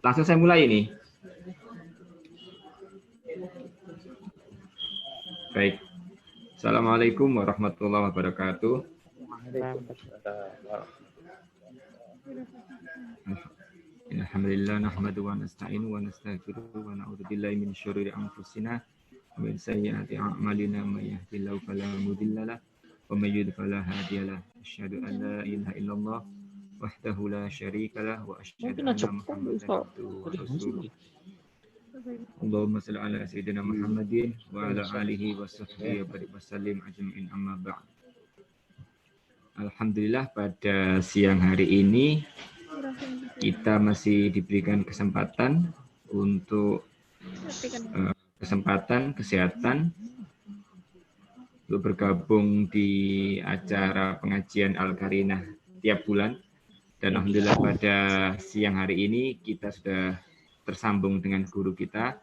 Langsung saya mulai ini. Baik. Assalamualaikum warahmatullahi wabarakatuh. Alhamdulillah nahmadu wa nasta'inu wa nastaghfiruh wa na'udzu billahi min syururi anfusina wa min sayyiati a'malina may yahdihillahu fala mudilla lahu wa may yudlil fala hadiya lahu. Asyhadu an la ilaha illallah wahdahu la syarika lahu wa asyhadu anna Muhammadan abduhu wa rasuluh. Allahumma shalli ala sayyidina Muhammadin wa ala alihi wa sahbihi wa sallim ajma'in amma ba'd. Alhamdulillah pada siang hari ini kita masih diberikan kesempatan untuk kesempatan kesehatan untuk bergabung di acara pengajian Al-Qarinah tiap bulan. Dan alhamdulillah pada siang hari ini kita sudah tersambung dengan guru kita,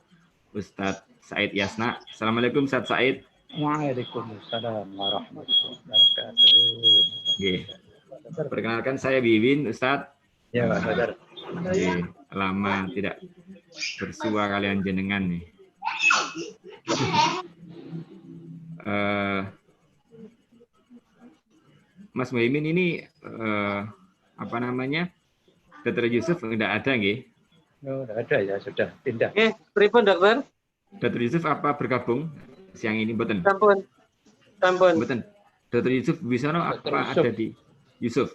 Ustadz Said Yasna. Assalamualaikum Ustadz Said. Waalaikumsalam warahmatullahi wabarakatuh. Oke. Perkenalkan saya Wiwin, Ustadz. Ya, Pak Sadar. Oke. Lama tidak bersua kalian jenengan nih. Mas Muhaimin ini apa namanya? Dr. Yusuf enggak ada nggih? Oh, enggak ada ya, sudah pindah. Pripun dokter? Dr. Yusuf apa bergabung siang ini mboten? Sampun. Mboten. Dr. Yusuf Wibisono apa ada di Yusuf?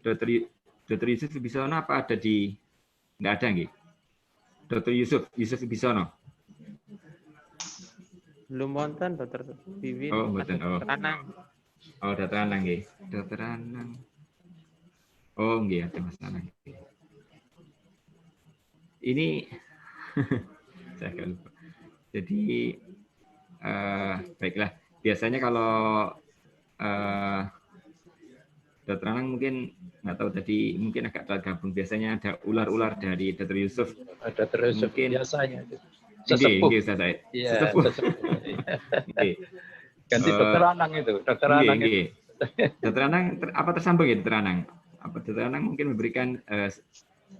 Dr. Yusuf Wibisono apa ada di enggak ada nggih? Dr. Yusuf Wibisono. Belum wonten Dr. Wiwin. Oh, mboten. Oh. Anang. Oh, Dr. Anang nggih. Dr. Anang. Oh, nggih ada Mas Anang. Ini saya agak lupa. Jadi baiklah. Biasanya kalau Dr. Anang mungkin nggak tahu tadi mungkin agak tergabung. Biasanya ada ular-ular dari Dr. Yusuf. Ada terus Mungkin biasanya. Sesepuh. Ustaz Said. Iya, Sesepuh. Nggih. Ganti Dokter Anang itu. Dokter Anang itu. Dr. Anang apa tersambung ya Dr. Anang? Apa Dr. Anang mungkin memberikan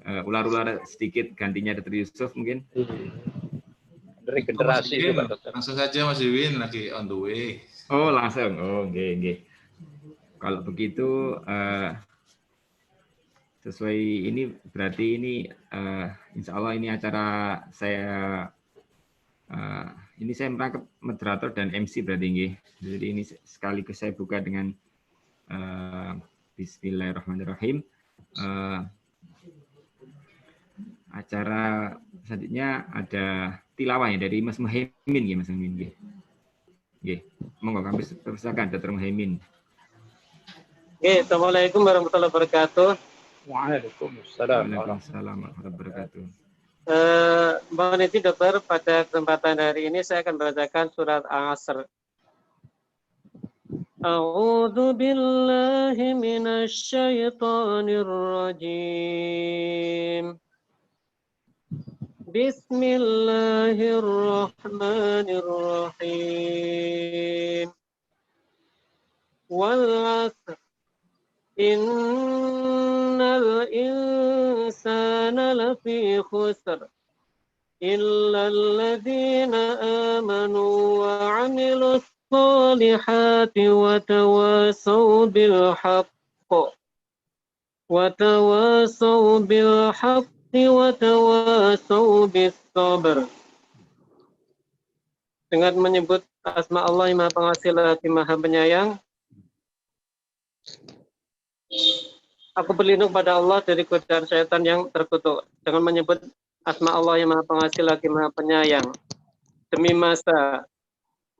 ular-ular sedikit gantinya Dr. Yusuf mungkin? Regenerasi itu Pak Dokter. Langsung saja Mas Wiwin lagi on the way. Oh langsung. Oh nggih. Kalau begitu sesuai ini berarti ini insya Allah ini acara saya ini saya merangkap moderator dan MC berarti nggih. Jadi ini sekaligus saya buka dengan Bismillahirrahmanirrahim. Acara selanjutnya ada tilawah ya dari Mas Muhaimin ya Mas Muhaimin. Nggih. Monggo kami persilakan Dr. Muhaimin. Assalamualaikum warahmatullahi wabarakatuh. Waalaikumsalam warahmatullahi wabarakatuh. Mbak Niti dokter, pada kesempatan hari ini saya akan bacakan surat Al-Asr. A'udzu billahi minasy syaithanir rajim. Bismillahirrahmanirrahim. Wal 'asr. Innal insana lafi khusr illa alladhina amanu wa 'amilus salihati wa tawasaw bil haqqi wa tawasaw bil haqqi wa tawasaw bis sabr. Dengan menyebut asma Allah yang Maha Pengasih lagi Maha Penyayang, aku berlindung pada Allah dari godaan syaitan yang terkutuk. Dengan menyebut asma Allah yang Maha Pengasih lagi Maha Penyayang. Demi masa,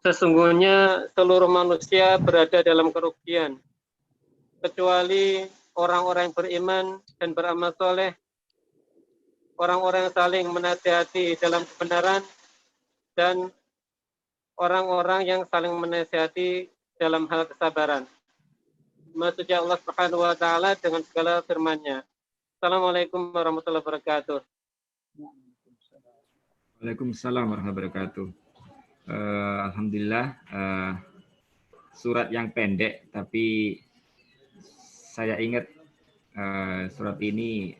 sesungguhnya seluruh manusia berada dalam kerugian, kecuali orang-orang yang beriman dan beramal soleh, orang-orang yang saling menasihati dalam kebenaran, dan orang-orang yang saling menasihati dalam hal kesabaran. Maha Suci Allah Subhanahu wa taala dengan segala firman-Nya. Assalamualaikum warahmatullahi wabarakatuh. Waalaikumsalam warahmatullahi wabarakatuh. Alhamdulillah surat yang pendek tapi saya ingat surat ini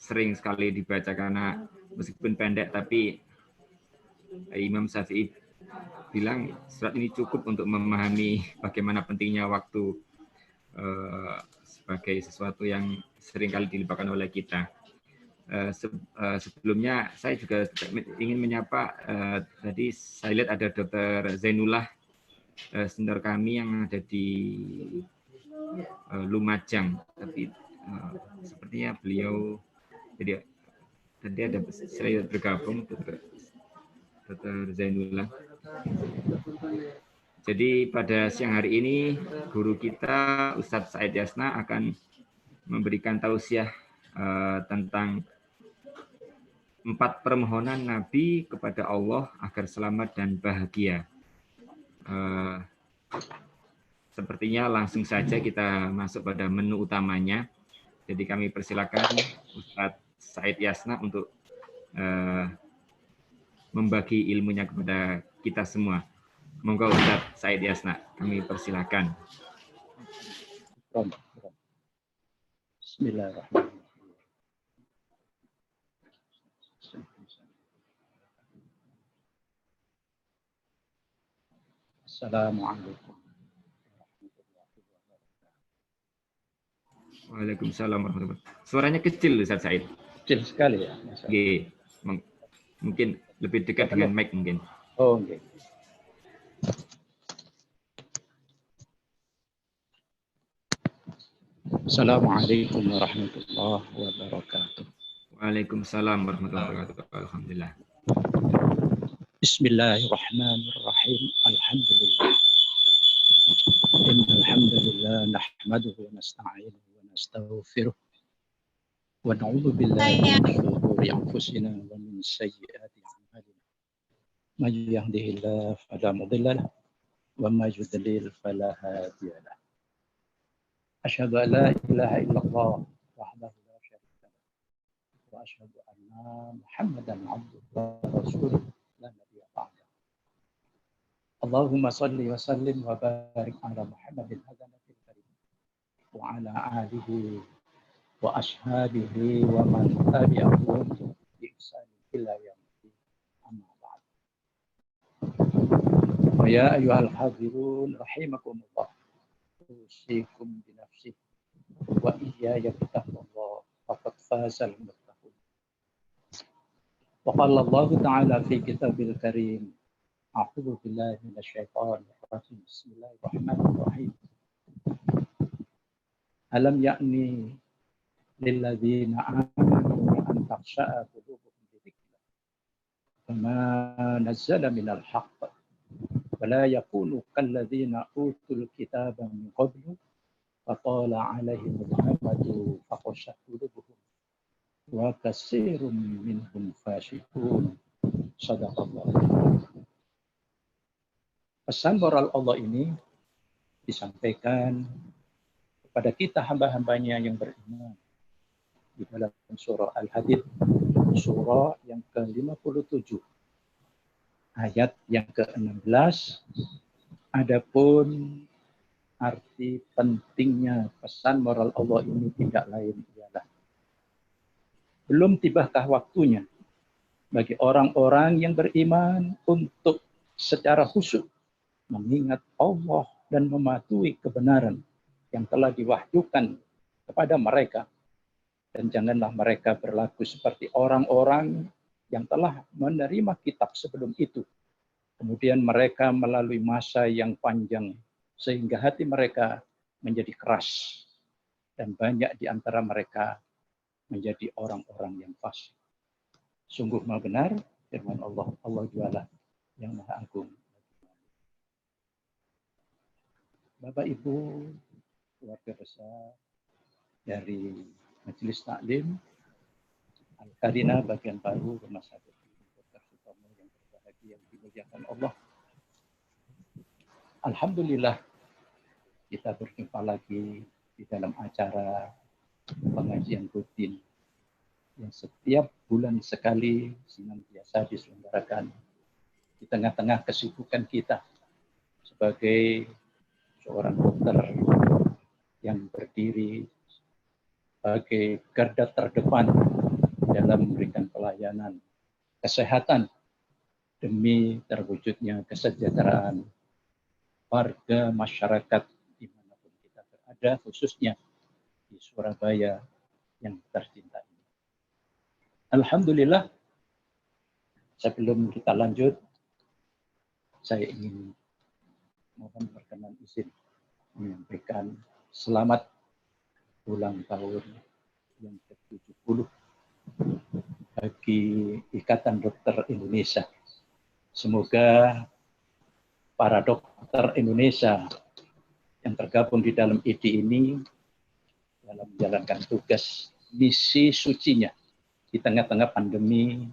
sering sekali dibaca karena meskipun pendek tapi Imam Syafi'i bilang surat ini cukup untuk memahami bagaimana pentingnya waktu sebagai sesuatu yang sering kali dilupakan oleh kita. Sebelumnya saya juga ingin menyapa, tadi saya lihat ada Dr. Zainullah, senior kami yang ada di Lumajang, tapi sepertinya beliau jadi tadi ada saya bergabung Dr. Zainullah. Jadi pada siang hari ini guru kita Ustadz Said Yasna akan memberikan tausiah tentang 4 permohonan Nabi kepada Allah agar selamat dan bahagia. Sepertinya langsung saja kita masuk pada menu utamanya. Jadi kami persilakan Ustadz Said Yasna untuk membagi ilmunya kepada kita semua. Monggo Ustadz Said Yasna, kami persilakan. Bismillahirrahmanirrahim. Assalamualaikum. Waalaikumsalam warahmatullahi wabarakatuh. Suaranya kecil Ustadz Said. Kecil sekali ya. Oke. Mungkin lebih dekat dengan mic mungkin. Oh, oke. Assalamualaikum warahmatullahi wabarakatuh. Waalaikumsalam warahmatullahi wabarakatuh. Alhamdulillah. Bismillahirrahmanirrahim. Alhamdulillah. Innal hamdalillah nahmaduhu wa nasta'inuhu wa nastaghfiruh. Wa na'udzu billahi min shururi anfusina wa min sayyiati a'malina. May yahdihillahu fala mudilla lahu wa may yudlil fala hadiya lahu. Asyhadu an la ilaha illallah wahdahu la syarika lahu wa asyhadu anna Muhammadan 'abduhu wa rasuluh la nabiyya ba'dahu. Allahumma shalli wa sallim wa barik ala Muhammadin hadzal nabiyil karim wa ala alihi wa ashabihi wa man tabi'ahum bi ihsan ila yaumil amma ba'd. Wa ya ayyuhal hadirin rahimakumullah. Usikum bi nafsi wa iyaya bittaqwallah faqad fazal muttaqun. Wa qala Allah ta'ala fi kitabil karim a'udzu billahi minasyaitonir rajim. Bismillahirrahmanirrahim. Alam ya'ni lil ladzina amanu an takhsha'a qulubuhum li dzikrillah kama nazzala minal haqq ولا يكونوا كالذين أوتوا الكتاب من قبل فطال عليهم الأمد فقست قلوبهم وكثير منهم فاسقون. صدق Allah. Pesan moral Allah ini disampaikan kepada kita hamba-hambanya yang beriman di dalam surah Al-Hadid, surah yang ke-57. Ayat yang ke-16, adapun arti pentingnya pesan moral Allah ini tidak lain ialah belum tibakah waktunya bagi orang-orang yang beriman untuk secara khusyuk mengingat Allah dan mematuhi kebenaran yang telah diwahyukan kepada mereka, dan janganlah mereka berlaku seperti orang-orang yang telah menerima kitab sebelum itu. Kemudian mereka melalui masa yang panjang sehingga hati mereka menjadi keras dan banyak di antara mereka menjadi orang-orang yang fasik. Sungguh maha benar firman Allah, Allah jualah yang maha agung. Bapak Ibu, keluarga besar dari Majelis Taklim Al-Karina bagian baru Rumah Sakit Dr. Sutomo yang berbahagia, yang dimuliakan Allah. Alhamdulillah kita berjumpa lagi di dalam acara pengajian rutin yang setiap bulan sekali senantiasa diselenggarakan di tengah-tengah kesibukan kita sebagai seorang dokter yang berdiri sebagai garda terdepan dalam memberikan pelayanan kesehatan demi terwujudnya kesejahteraan warga masyarakat dimanapun kita berada, khususnya di Surabaya yang tercinta ini. Alhamdulillah, sebelum kita lanjut, saya ingin mohon perkenan izin menyampaikan selamat ulang tahun yang ke-70 bagi Ikatan Dokter Indonesia. Semoga para dokter Indonesia yang tergabung di dalam IDI ini dalam menjalankan tugas misi sucinya di tengah-tengah pandemi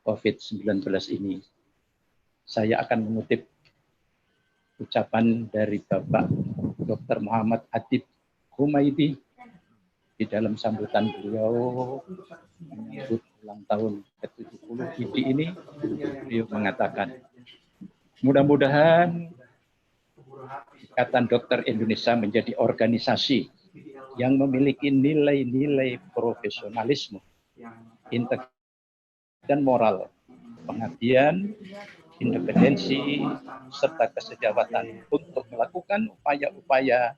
COVID-19 ini. Saya akan mengutip ucapan dari Bapak Dr. Muhammad Adib Humaydi di dalam sambutan beliau menyambut ulang tahun ke-70 IDI ini. Beliau mengatakan, mudah-mudahan Ikatan Dokter Indonesia menjadi organisasi yang memiliki nilai-nilai profesionalisme, integritas dan moral, pengabdian, independensi, serta kesejahteraan untuk melakukan upaya-upaya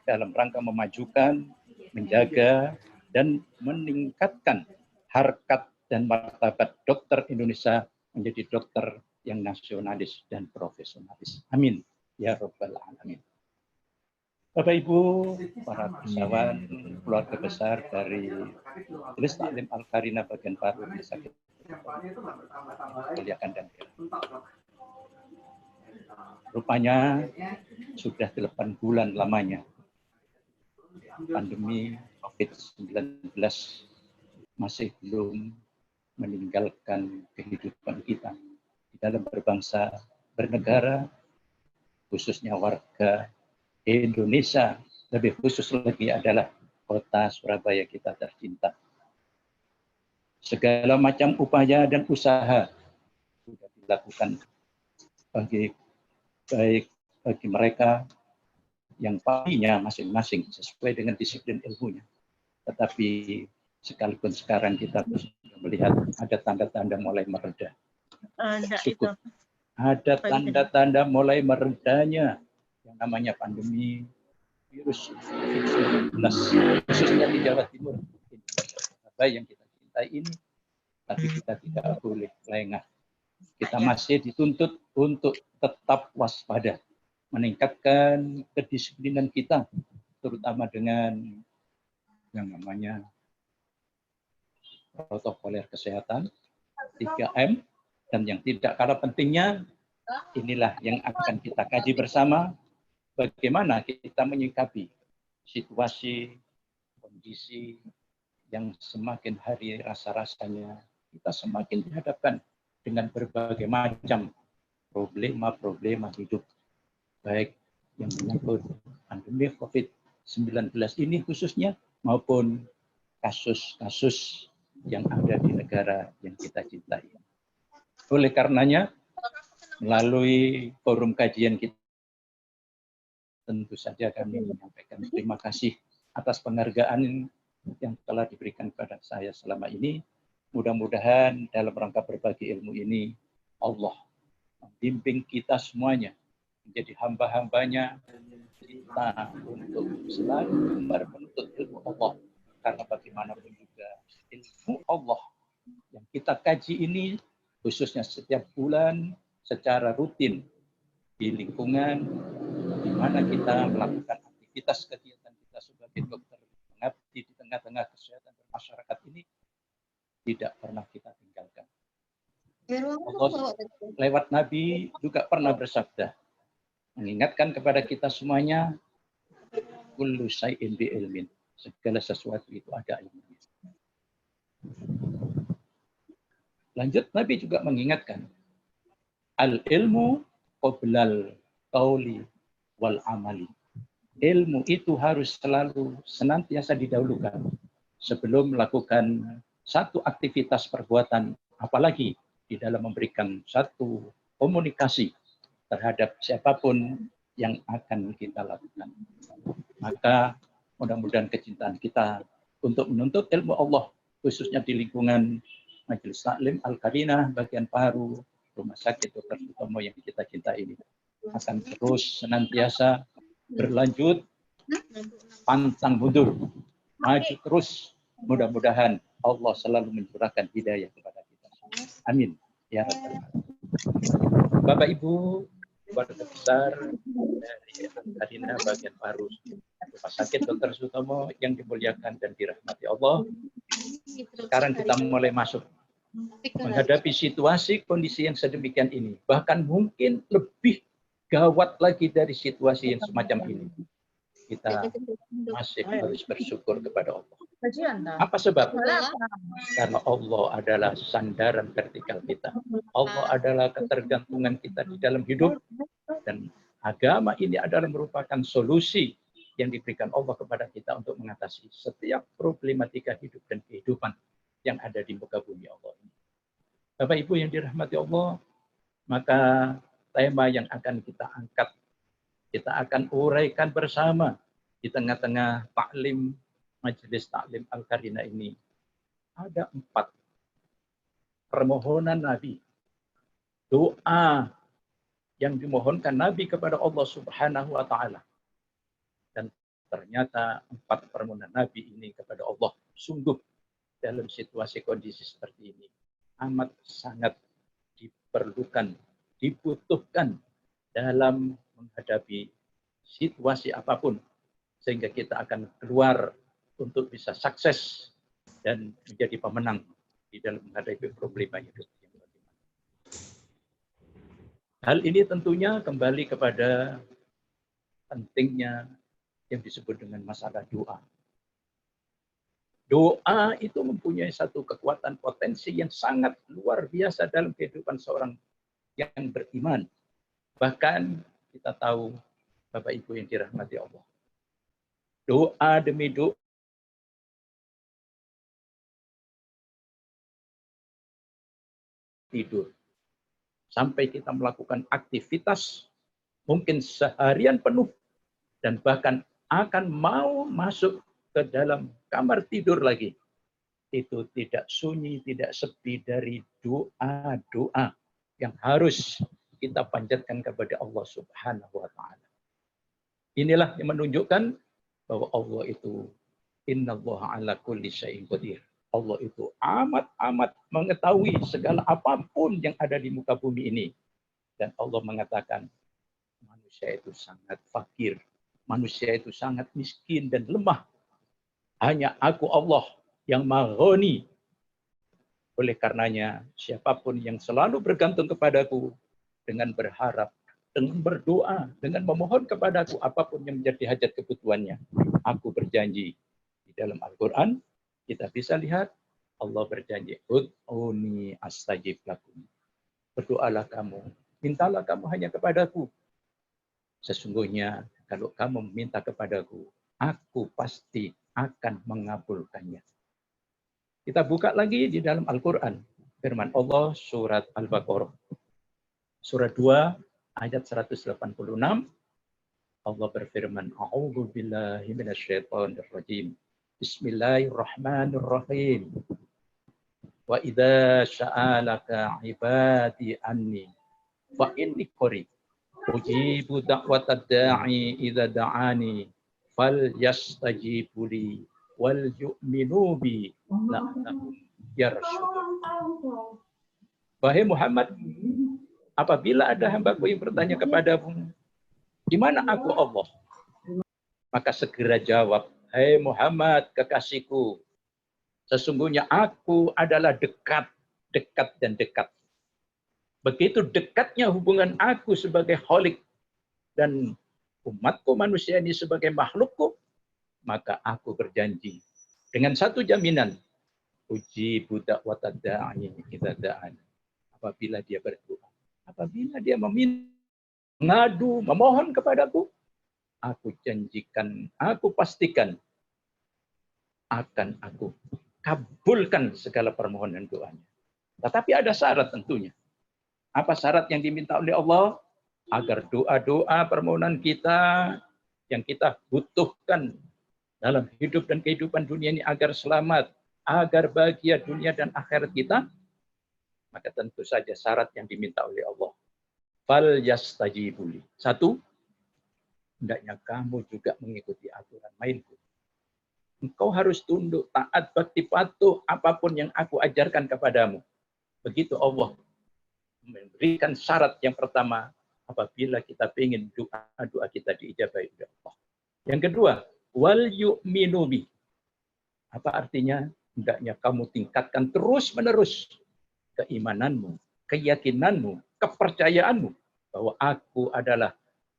dalam rangka memajukan, menjaga, dan meningkatkan harkat dan martabat dokter Indonesia menjadi dokter yang nasionalis dan profesionalis. Amin. Ya Rabbal Alamin. Bapak Ibu, para usahawan, keluarga besar dari Majelis Taklim Al-Karina bagian Paru Desa Muliakan dan rupanya sudah 8 bulan lamanya pandemi COVID-19 masih belum meninggalkan kehidupan kita di dalam berbangsa, bernegara, khususnya warga Indonesia, lebih khusus lagi adalah kota Surabaya kita tercinta. Segala macam upaya dan usaha sudah dilakukan bagi mereka yang pastinya masing-masing sesuai dengan disiplin ilmunya. Tetapi sekalipun sekarang kita sudah melihat ada tanda-tanda mulai mereda. Cukup. Ada tanda-tanda mulai meredanya yang namanya pandemi virus COVID-19, khususnya di Jawa Timur, yang kita cintai ini, tapi kita tidak boleh lengah. Kita masih dituntut untuk tetap waspada, meningkatkan kedisiplinan kita, terutama dengan yang namanya protokoler kesehatan, 3M, dan yang tidak kalah pentingnya, inilah yang akan kita kaji bersama, bagaimana kita menyikapi situasi, kondisi yang semakin hari rasa-rasanya kita semakin dihadapkan dengan berbagai macam problema hidup, baik yang menyangkut pandemi COVID-19 ini khususnya, maupun kasus-kasus yang ada di negara yang kita cintai. Oleh karenanya, melalui forum kajian kita, tentu saja kami menyampaikan terima kasih atas penghargaan yang telah diberikan kepada saya selama ini. Mudah-mudahan dalam rangka berbagi ilmu ini, Allah membimbing kita semuanya menjadi hamba-hambanya kita untuk selalu menuntut ilmu Allah. Karena bagaimanapun juga ilmu Allah yang kita kaji ini, khususnya setiap bulan secara rutin di lingkungan di mana kita melakukan aktivitas kegiatan kita sebagai dokter mengabdi di tengah-tengah kesehatan bermasyarakat ini, tidak pernah kita tinggalkan. Allah lewat Nabi juga pernah bersabda, mengingatkan kepada kita semuanya, kullu syai'in bi ilmin, segala sesuatu itu ada ilmunya. Lanjut, Nabi juga mengingatkan, al ilmu qoblal qauli wal amali. Ilmu itu harus selalu senantiasa didahulukan sebelum melakukan satu aktivitas perbuatan, apalagi di dalam memberikan satu komunikasi terhadap siapapun yang akan kita lakukan. Maka mudah-mudahan kecintaan kita untuk menuntut ilmu Allah, khususnya di lingkungan Majelis Taklim Al-Qarinah bagian Paru, Rumah Sakit Dr. Sutomo yang kita cintai ini akan terus senantiasa berlanjut, pantang mundur, maju terus. Mudah-mudahan Allah selalu mencurahkan hidayah kepada kita. Amin. Ya Rabbal Alamin. Bapak Ibu, keluarga besar dari Al-Qarinah bagian Paru, Rumah Sakit Dr. Sutomo yang dimuliakan dan dirahmati Allah. Sekarang kita mulai masuk menghadapi situasi kondisi yang sedemikian ini. Bahkan mungkin lebih gawat lagi dari situasi yang semacam ini. Kita masih harus bersyukur kepada Allah. Apa sebab? Karena Allah adalah sandaran vertikal kita. Allah adalah ketergantungan kita di dalam hidup. Dan agama ini adalah merupakan solusi yang diberikan Allah kepada kita untuk mengatasi setiap problematika hidup dan kehidupan yang ada di muka bumi Allah ini. Bapak Ibu yang dirahmati Allah, maka tema yang akan kita angkat, kita akan uraikan bersama di tengah-tengah taklim Majelis Taklim Al-Qarinah ini. Ada 4 permohonan Nabi, doa yang dimohonkan Nabi kepada Allah Subhanahu wa Ta'ala. Dan ternyata 4 permohonan Nabi ini kepada Allah sungguh dalam situasi kondisi seperti ini amat sangat diperlukan, dibutuhkan dalam menghadapi situasi apapun, sehingga kita akan keluar untuk bisa sukses dan menjadi pemenang di dalam menghadapi problema hidup. Hal ini tentunya kembali kepada pentingnya yang disebut dengan masalah doa. Doa itu mempunyai satu kekuatan potensi yang sangat luar biasa dalam kehidupan seorang yang beriman. Bahkan kita tahu, Bapak Ibu yang dirahmati Allah, doa demi doa tidur. Sampai kita melakukan aktivitas mungkin seharian penuh dan bahkan akan mau masuk ke dalam kamar tidur lagi. Itu tidak sunyi, tidak sepi dari doa-doa yang harus kita panjatkan kepada Allah Subhanahu wa Ta'ala. Inilah yang menunjukkan bahwa Allah itu innallaha ala kulli syai'in qadir. Allah itu amat mengetahui segala apapun yang ada di muka bumi ini. Dan Allah mengatakan manusia itu sangat fakir, manusia itu sangat miskin dan lemah. Hanya aku Allah yang Maghani. Oleh karenanya siapapun yang selalu bergantung kepadaku dengan berharap, dengan berdoa, dengan memohon kepadaku apapun yang menjadi hajat kebutuhannya, aku berjanji di dalam Al-Quran kita bisa lihat Allah berjanji, ud'uni astajib lakum. Berdoalah kamu, mintalah kamu hanya kepadaku. Sesungguhnya kalau kamu meminta kepadaku, aku pasti akan mengabulkannya. Kita buka lagi di dalam Al-Quran. Firman Allah surat Al-Baqarah. Surat 2 ayat 186. Allah berfirman, A'udzu billahi minasyaitonir rajim. Bismillahirrahmanirrahim. Wa idza sa'alaka 'ibadi anni fa inni qarib. Ujibu da'watad da'i idza da'ani fal yastajibu li wal yu'minu bi la'allahum yarshudun. Wahai Muhammad, apabila ada hambaku yang bertanya kepadamu, di mana aku Allah? Maka segera jawab, hai Muhammad kekasihku, sesungguhnya aku adalah dekat dan dekat. Begitu dekatnya hubungan aku sebagai Khalik dan umatku manusia ini sebagai makhlukku, maka aku berjanji dengan satu jaminan, uji budak watada'i idza da'an. Apabila dia berdoa, apabila dia meminta, mengadu, memohon kepadaku, aku janjikan, aku pastikan akan aku kabulkan segala permohonan doanya. Tetapi ada syarat tentunya. Apa syarat yang diminta oleh Allah? Agar doa-doa permohonan kita yang kita butuhkan dalam hidup dan kehidupan dunia ini agar selamat, agar bahagia dunia dan akhirat kita, maka tentu saja syarat yang diminta oleh Allah. Fal yastajibuli. Satu, hendaknya kamu juga mengikuti aturan mainku. Engkau harus tunduk, taat, bakti, patuh apapun yang aku ajarkan kepadamu. Begitu Allah memberikan syarat yang pertama apabila kita ingin doa kita diijabahi oleh Allah. Yang kedua, wal yu'minu bi. Apa artinya? Hendaknya kamu tingkatkan terus-menerus keimananmu, keyakinanmu, kepercayaanmu bahwa aku adalah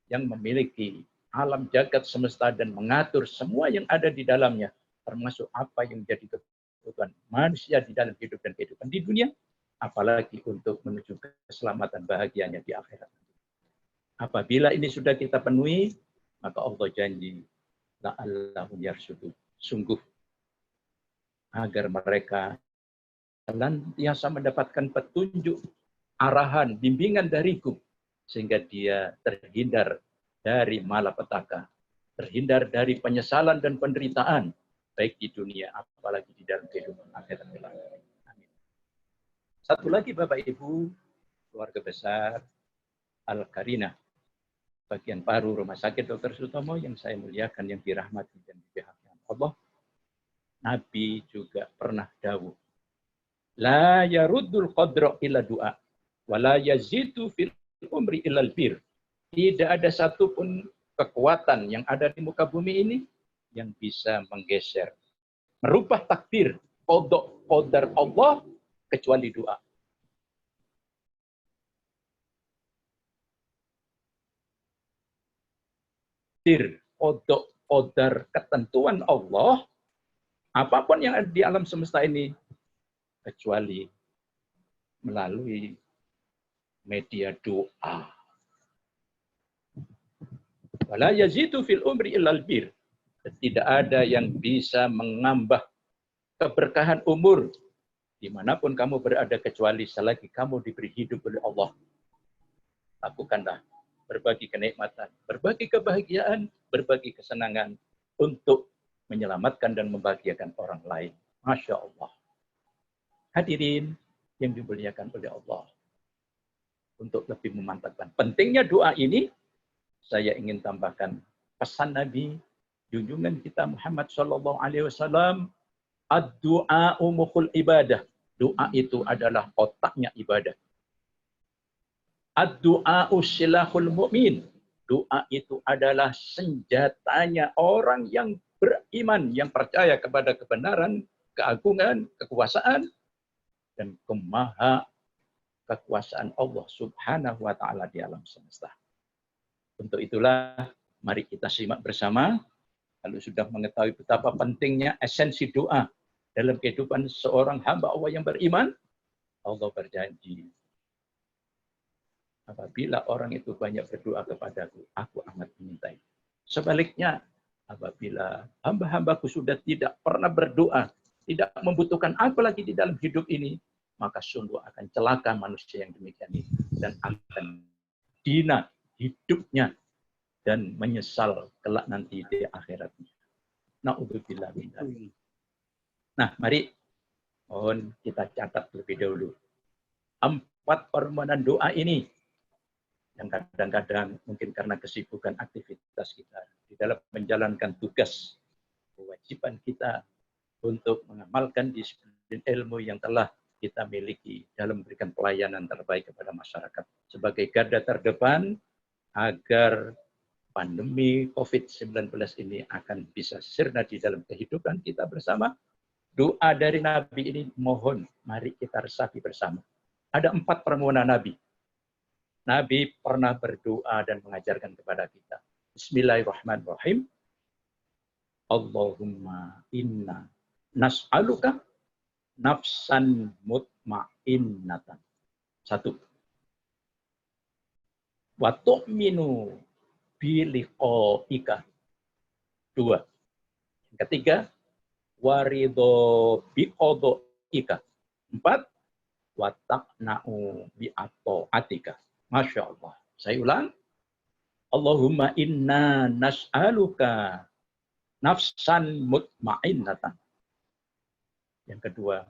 yang memiliki alam jagat semesta dan mengatur semua yang ada di dalamnya, termasuk apa yang menjadi kebutuhan manusia di dalam hidup dan kehidupan di dunia, apalagi untuk menuju keselamatan bahagianya di akhirat. Apabila ini sudah kita penuhi, maka Allah janji, la'allahum yarsyudun. Sungguh, agar mereka senantiasa mendapatkan petunjuk, arahan, bimbingan dariku, sehingga dia terhindar dari malapetaka, terhindar dari penyesalan dan penderitaan, baik di dunia, apalagi di dalam kehidupan akhirat. Amin. Satu lagi Bapak Ibu, keluarga besar Al-Karinah, bagian paru Rumah Sakit Dr. Sutomo yang saya muliakan, yang dirahmati dan diberkahi Allah. Nabi juga pernah dawuh, la yaruddul qadra illa du'a, wa la yazidu fil umri illal bir. Tidak ada satupun kekuatan yang ada di muka bumi ini yang bisa menggeser, merubah takdir, qadar Allah, kecuali doa. Qadar ketentuan Allah, apapun yang ada di alam semesta ini, kecuali melalui media doa. Wala yazidu fil umri illal bir. Tidak ada yang bisa menambah keberkahan umur dimanapun kamu berada kecuali selagi kamu diberi hidup oleh Allah. Lakukanlah berbagi kenikmatan, berbagi kebahagiaan, berbagi kesenangan untuk menyelamatkan dan membahagiakan orang lain. Masya Allah. Hadirin yang dimuliakan oleh Allah. Untuk lebih memantapkan pentingnya doa ini, saya ingin tambahkan pesan Nabi, junjungan kita Muhammad Sallallahu Alaihi Wasallam, ad-du'a mukhul ibadah. Doa itu adalah otaknya ibadah. Ad-du'a silahul mu'min. Doa itu adalah senjatanya orang yang beriman, yang percaya kepada kebenaran, keagungan, kekuasaan, dan kekuasaan Allah Subhanahu wa Ta'ala di alam semesta. Untuk itulah, mari kita simak bersama. Kalau sudah mengetahui betapa pentingnya esensi doa dalam kehidupan seorang hamba Allah yang beriman, Allah berjanji, apabila orang itu banyak berdoa kepadaku, aku amat menyintai. Sebaliknya, apabila hamba-hambaku sudah tidak pernah berdoa, tidak membutuhkan aku lagi di dalam hidup ini, maka sungguh akan celaka manusia yang demikian ini, dan akan hina hidupnya dan menyesal kelak nanti di akhiratnya. Na'udzubillah min dzalik. Nah, mari mohon kita catat lebih dahulu 4 permohonan doa ini yang kadang-kadang mungkin karena kesibukan aktivitas kita di dalam menjalankan tugas kewajiban kita untuk mengamalkan disiplin ilmu yang telah kita miliki dalam memberikan pelayanan terbaik kepada masyarakat sebagai garda terdepan agar pandemi COVID-19 ini akan bisa sirna di dalam kehidupan kita bersama. Doa dari Nabi ini mohon, mari kita resapi bersama. Ada 4 permohonan Nabi. Nabi pernah berdoa dan mengajarkan kepada kita. Bismillahirrahmanirrahim. Allahumma inna nas'aluka nafsan mutmainnatan. 1. Wa tu'minu biliqa'ika. 2. Yang ketiga, waridho biqada'ika. 4. Wa taqna'u bi'ata'atika. Masya Allah. Saya ulang. Allahumma inna nas'aluka nafsan mutmainnatan. Yang kedua,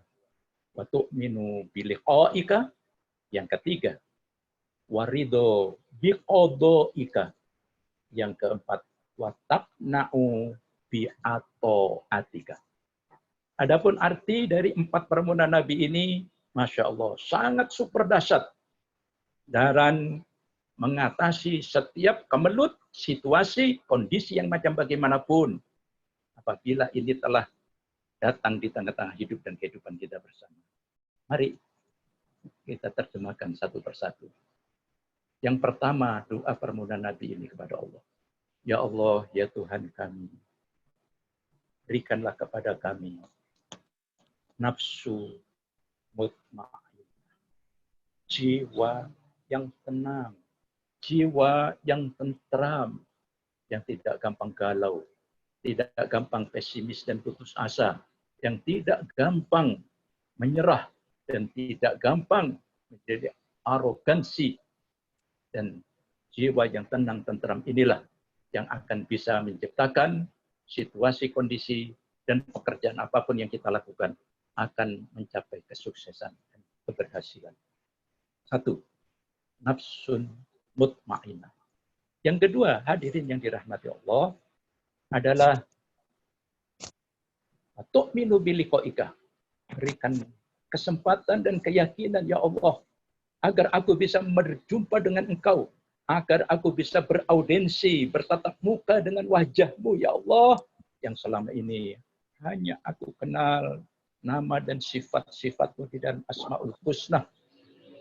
wa tu'minu biliqa'ika. Yang ketiga, warido biqodo'ika. Yang keempat, wa taqna'u bi'ato'atika. Adapun arti dari 4 permohonan Nabi ini, Masya Allah, sangat super dahsyat. Dan mengatasi setiap kemelut, situasi, kondisi yang macam bagaimanapun. Apabila ini telah datang di tengah-tengah hidup dan kehidupan kita bersama. Mari kita terjemahkan satu persatu. Yang pertama, doa permohonan Nabi ini kepada Allah. Ya Allah, ya Tuhan kami, berikanlah kepada kami nafsu mutmainnah, jiwa yang tenang, jiwa yang tentram, yang tidak gampang galau, tidak gampang pesimis dan putus asa, yang tidak gampang menyerah dan tidak gampang menjadi arogansi. Dan jiwa yang tenang, tentram inilah yang akan bisa menciptakan situasi, kondisi, dan pekerjaan apapun yang kita lakukan akan mencapai kesuksesan dan keberhasilan. 1. Nafsun mutmainnah. Yang kedua, hadirin yang dirahmati Allah, adalah tu'minu biliqa'ika. Berikan kesempatan dan keyakinan, ya Allah, agar aku bisa berjumpa dengan Engkau, agar aku bisa beraudensi, bertatap muka dengan wajah-Mu, ya Allah, yang selama ini hanya aku kenal nama dan sifat-sifat-Mu di dalam Asmaul Husna,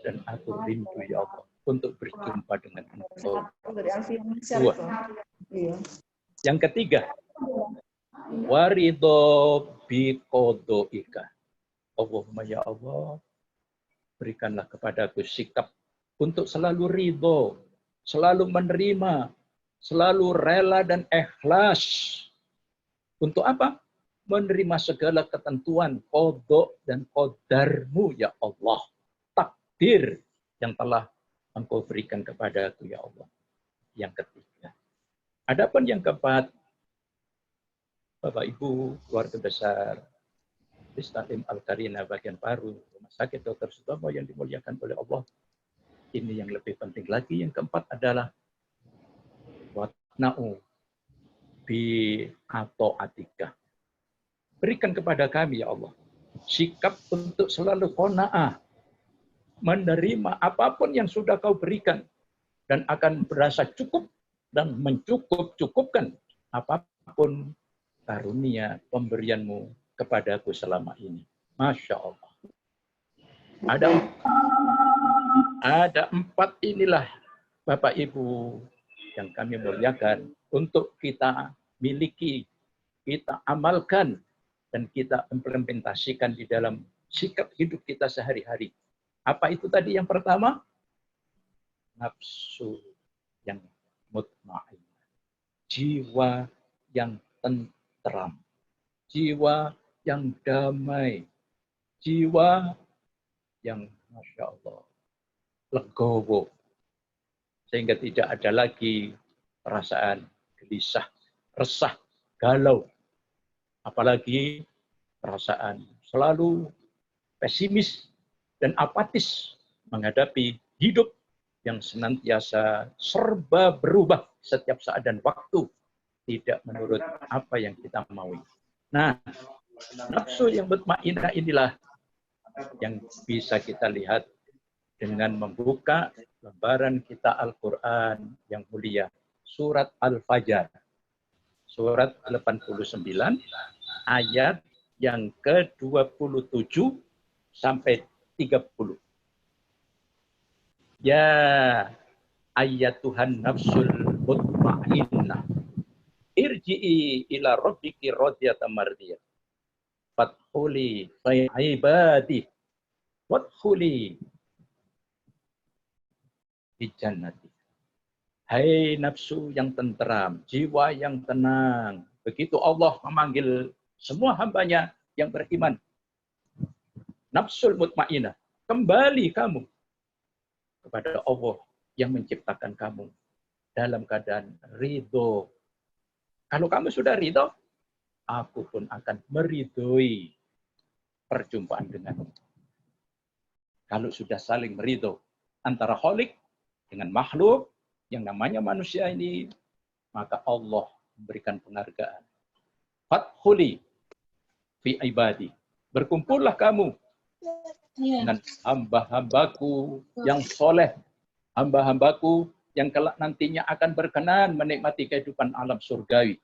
dan aku rindu, ya Allah, untuk berjumpa dengan Engkau. 2. Yang ketiga, waridho biqodo'ika. Allahumma ya Allah, berikanlah kepadaku sikap untuk selalu ridho, selalu menerima, selalu rela dan ikhlas. Untuk apa? Menerima segala ketentuan, qadha dan qadarmu, ya Allah. Takdir yang telah Engkau berikan kepadaku, ya Allah. Yang ketiga. Adapun yang keempat, Bapak Ibu, keluarga besar Istalim Al-Karina bagian Paru, Rumah Sakit Dr. Sutomo yang dimuliakan oleh Allah. Ini yang lebih penting lagi. Yang keempat adalah watna'u bi ato'atika. Berikan kepada kami, ya Allah, sikap untuk selalu qanaah, menerima apapun yang sudah Kau berikan, dan akan berasa cukup dan mencukup-cukupkan apapun karunia pemberian-Mu kepadaku selama ini. Masya Allah. Ada 4 inilah, Bapak Ibu, yang kami muliakan untuk kita miliki, kita amalkan, dan kita implementasikan di dalam sikap hidup kita sehari-hari. Apa itu tadi yang pertama? Nafsu yang mutmainnah. Jiwa yang tentram. Jiwa yang damai. Jiwa yang Masya Allah legowo. Sehingga tidak ada lagi perasaan gelisah, resah, galau. Apalagi perasaan selalu pesimis dan apatis menghadapi hidup yang senantiasa serba berubah setiap saat dan waktu, tidak menurut apa yang kita maui. Nah, nafsu yang mutmainnah inilah yang bisa kita lihat dengan membuka lembaran kita Al-Quran yang mulia, surat Al-Fajr, surat 89, ayat yang ke-27 sampai 30. Ya ayyatuhan nafsul mutmainnah, irji'i ila rabbiki radiyatan mardiyah, fadkhuli fi ibadi wadkhuli di jannati. Hai nafsu yang tenteram, jiwa yang tenang. Begitu Allah memanggil semua hambanya yang beriman. Nafsul mutmainnah, kembali kamu kepada Allah yang menciptakan kamu dalam keadaan ridho. Kalau kamu sudah ridho, aku pun akan meridhoi perjumpaan denganmu. Kalau sudah saling meridho antara Khalik dengan makhluk yang namanya manusia ini, maka Allah memberikan penghargaan. Fathuli fi ibadi. Berkumpullah kamu dengan hamba-hambaku yang soleh, hamba-hambaku yang kelak nantinya akan berkenan menikmati kehidupan alam surgawi.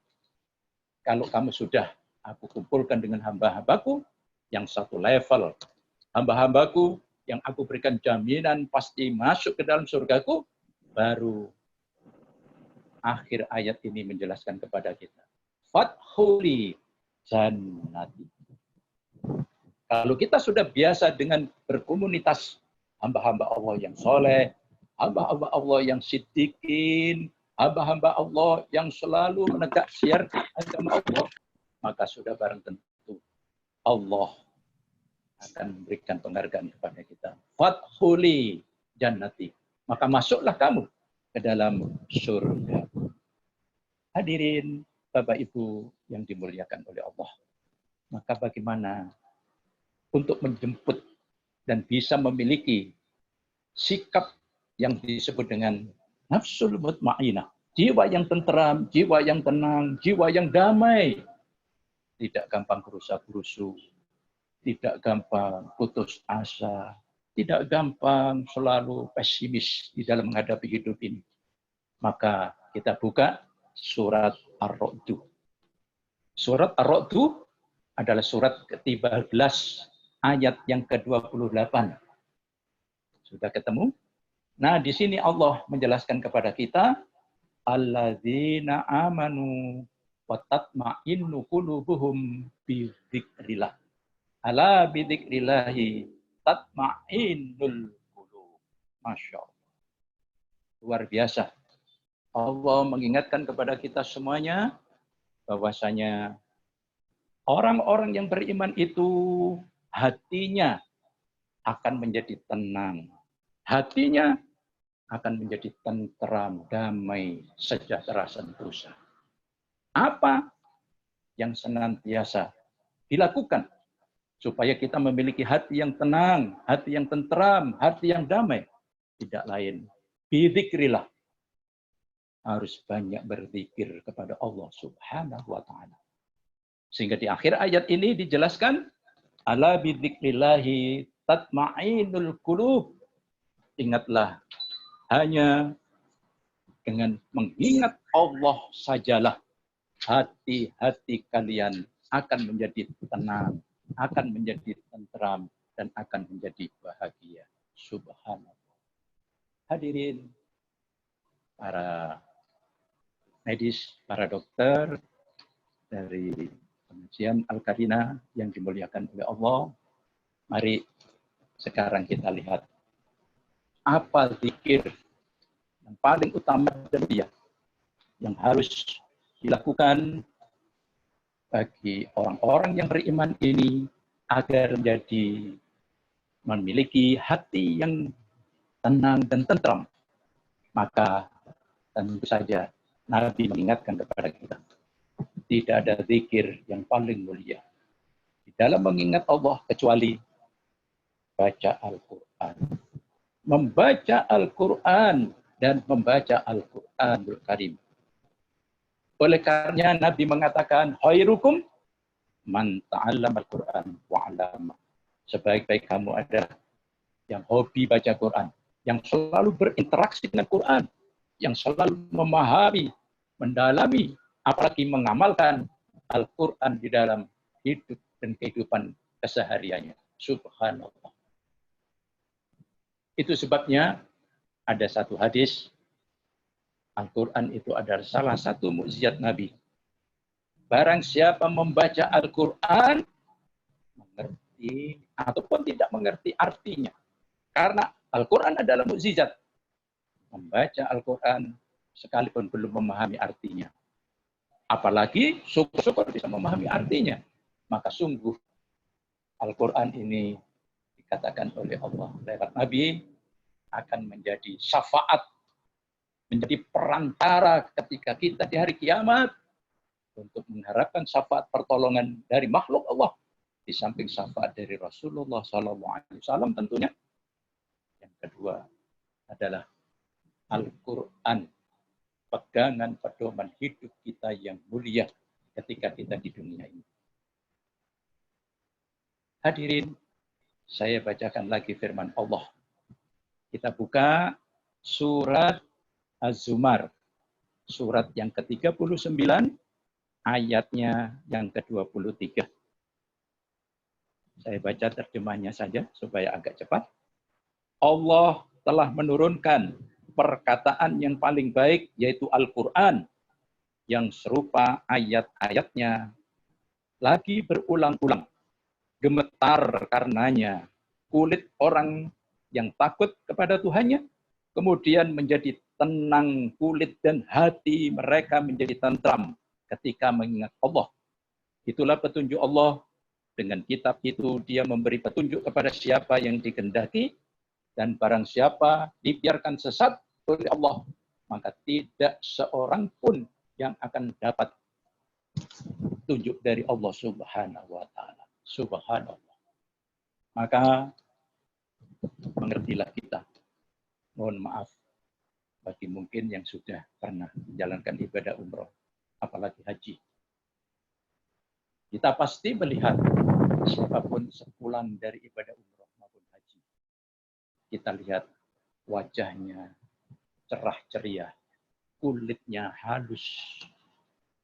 Kalau kamu sudah aku kumpulkan dengan hamba-hambaku yang satu level, hamba-hambaku yang aku berikan jaminan pasti masuk ke dalam surgaku, baru akhir ayat ini menjelaskan kepada kita. Fathuli jannati. Kalau kita sudah biasa dengan berkomunitas hamba-hamba Allah yang soleh, hamba-hamba Allah yang siddiqin, hamba-hamba Allah yang selalu menegak syiar agama Allah, maka sudah barang tentu Allah akan memberikan penghargaan kepada kita. Fathuli jannati. Maka masuklah kamu ke dalam surga. Hadirin Bapak Ibu yang dimuliakan oleh Allah. Maka bagaimana untuk menjemput dan bisa memiliki sikap yang disebut dengan nafsul mutmainah. Jiwa yang tenteram, jiwa yang tenang, jiwa yang damai. Tidak gampang gerusa-gerusu. Tidak gampang putus asa, tidak gampang selalu pesimis di dalam menghadapi hidup ini. Maka kita buka surat Ar-Ra'd. Surat Ar-Ra'd adalah surat ke-13 ayat yang ke-28. Sudah ketemu? Nah, di sini Allah menjelaskan kepada kita, alladzina amanu wa tatma'innu qulubuhum bi dzikrillah. Ala bidzikrillahi tatma'innul qulub. Masya Allah. Luar biasa. Allah mengingatkan kepada kita semuanya bahwasanya orang-orang yang beriman itu hatinya akan menjadi tenang. Hatinya akan menjadi tenteram, damai, sejahtera, sentosa. Apa yang senantiasa dilakukan supaya kita memiliki hati yang tenang, hati yang tenteram, hati yang damai? Tidak lain, bidzikrillah. Harus banyak berzikir kepada Allah Subhanahu wa ta'ala. Sehingga di akhir ayat ini dijelaskan, ala bidzikrillahi tatma'innul qulub. Ingatlah, hanya dengan mengingat Allah sajalah hati-hati kalian akan menjadi tenang, akan menjadi tenteram, dan akan menjadi bahagia. Subhanallah. Hadirin, para medis, para dokter dari pengajian Al-Karina yang dimuliakan oleh Allah, mari sekarang kita lihat apa zikir yang paling utama dan dia yang harus dilakukan bagi orang-orang yang beriman ini agar menjadi memiliki hati yang tenang dan tentram. Maka tentu saja Nabi mengingatkan kepada kita, tidak ada zikir yang paling mulia di dalam mengingat Allah kecuali baca Al-Quran. Membaca Al-Quran dan membaca Al-Quranul Karim. Oleh karenanya Nabi mengatakan, khairukum man ta'allama Al-Quran wa 'allama. Sebaik-baik kamu ada yang hobi baca Quran, yang selalu berinteraksi dengan Quran, yang selalu memahami, mendalami, apalagi mengamalkan Al-Quran di dalam hidup dan kehidupan kesehariannya. Subhanallah. Itu sebabnya ada satu hadis, Al-Quran itu adalah salah satu mukjizat Nabi. Barang siapa membaca Al-Quran, mengerti ataupun tidak mengerti artinya. Karena Al-Quran adalah mukjizat. Membaca Al-Quran sekalipun belum memahami artinya. Apalagi syukur-syukur bisa memahami artinya. Maka sungguh Al-Quran ini dikatakan oleh Allah lewat Nabi akan menjadi syafaat, menjadi perantara ketika kita di hari kiamat untuk mengharapkan syafaat pertolongan dari makhluk Allah Di samping syafaat dari Rasulullah SAW tentunya. Yang kedua adalah Al-Quran, pegangan pedoman hidup kita yang mulia ketika kita di dunia ini. Hadirin, saya bacakan lagi firman Allah. Kita buka surat Az-Zumar, surat yang ke-39, ayatnya yang ke-23. Saya baca terjemahnya saja supaya agak cepat. Allah telah menurunkan perkataan yang paling baik, yaitu Al-Quran, yang serupa ayat-ayatnya lagi berulang-ulang. Gemetar karenanya kulit orang yang takut kepada Tuhannya, kemudian menjadi tenang kulit dan hati mereka menjadi tentram ketika mengingat Allah. Itulah petunjuk Allah. Dengan kitab itu dia memberi petunjuk kepada siapa yang dikehendaki, dan barang siapa dibiarkan sesat oleh Allah, maka tidak seorang pun yang akan dapat tunjuk dari Allah Subhanahu wa Ta'ala. Subhanallah. Maka mengertilah kita. Mohon maaf bagi mungkin yang sudah pernah menjalankan ibadah umroh, apalagi haji. Kita pasti melihat siapapun sepulang dari ibadah umroh maupun haji, kita lihat wajahnya cerah ceria, kulitnya halus,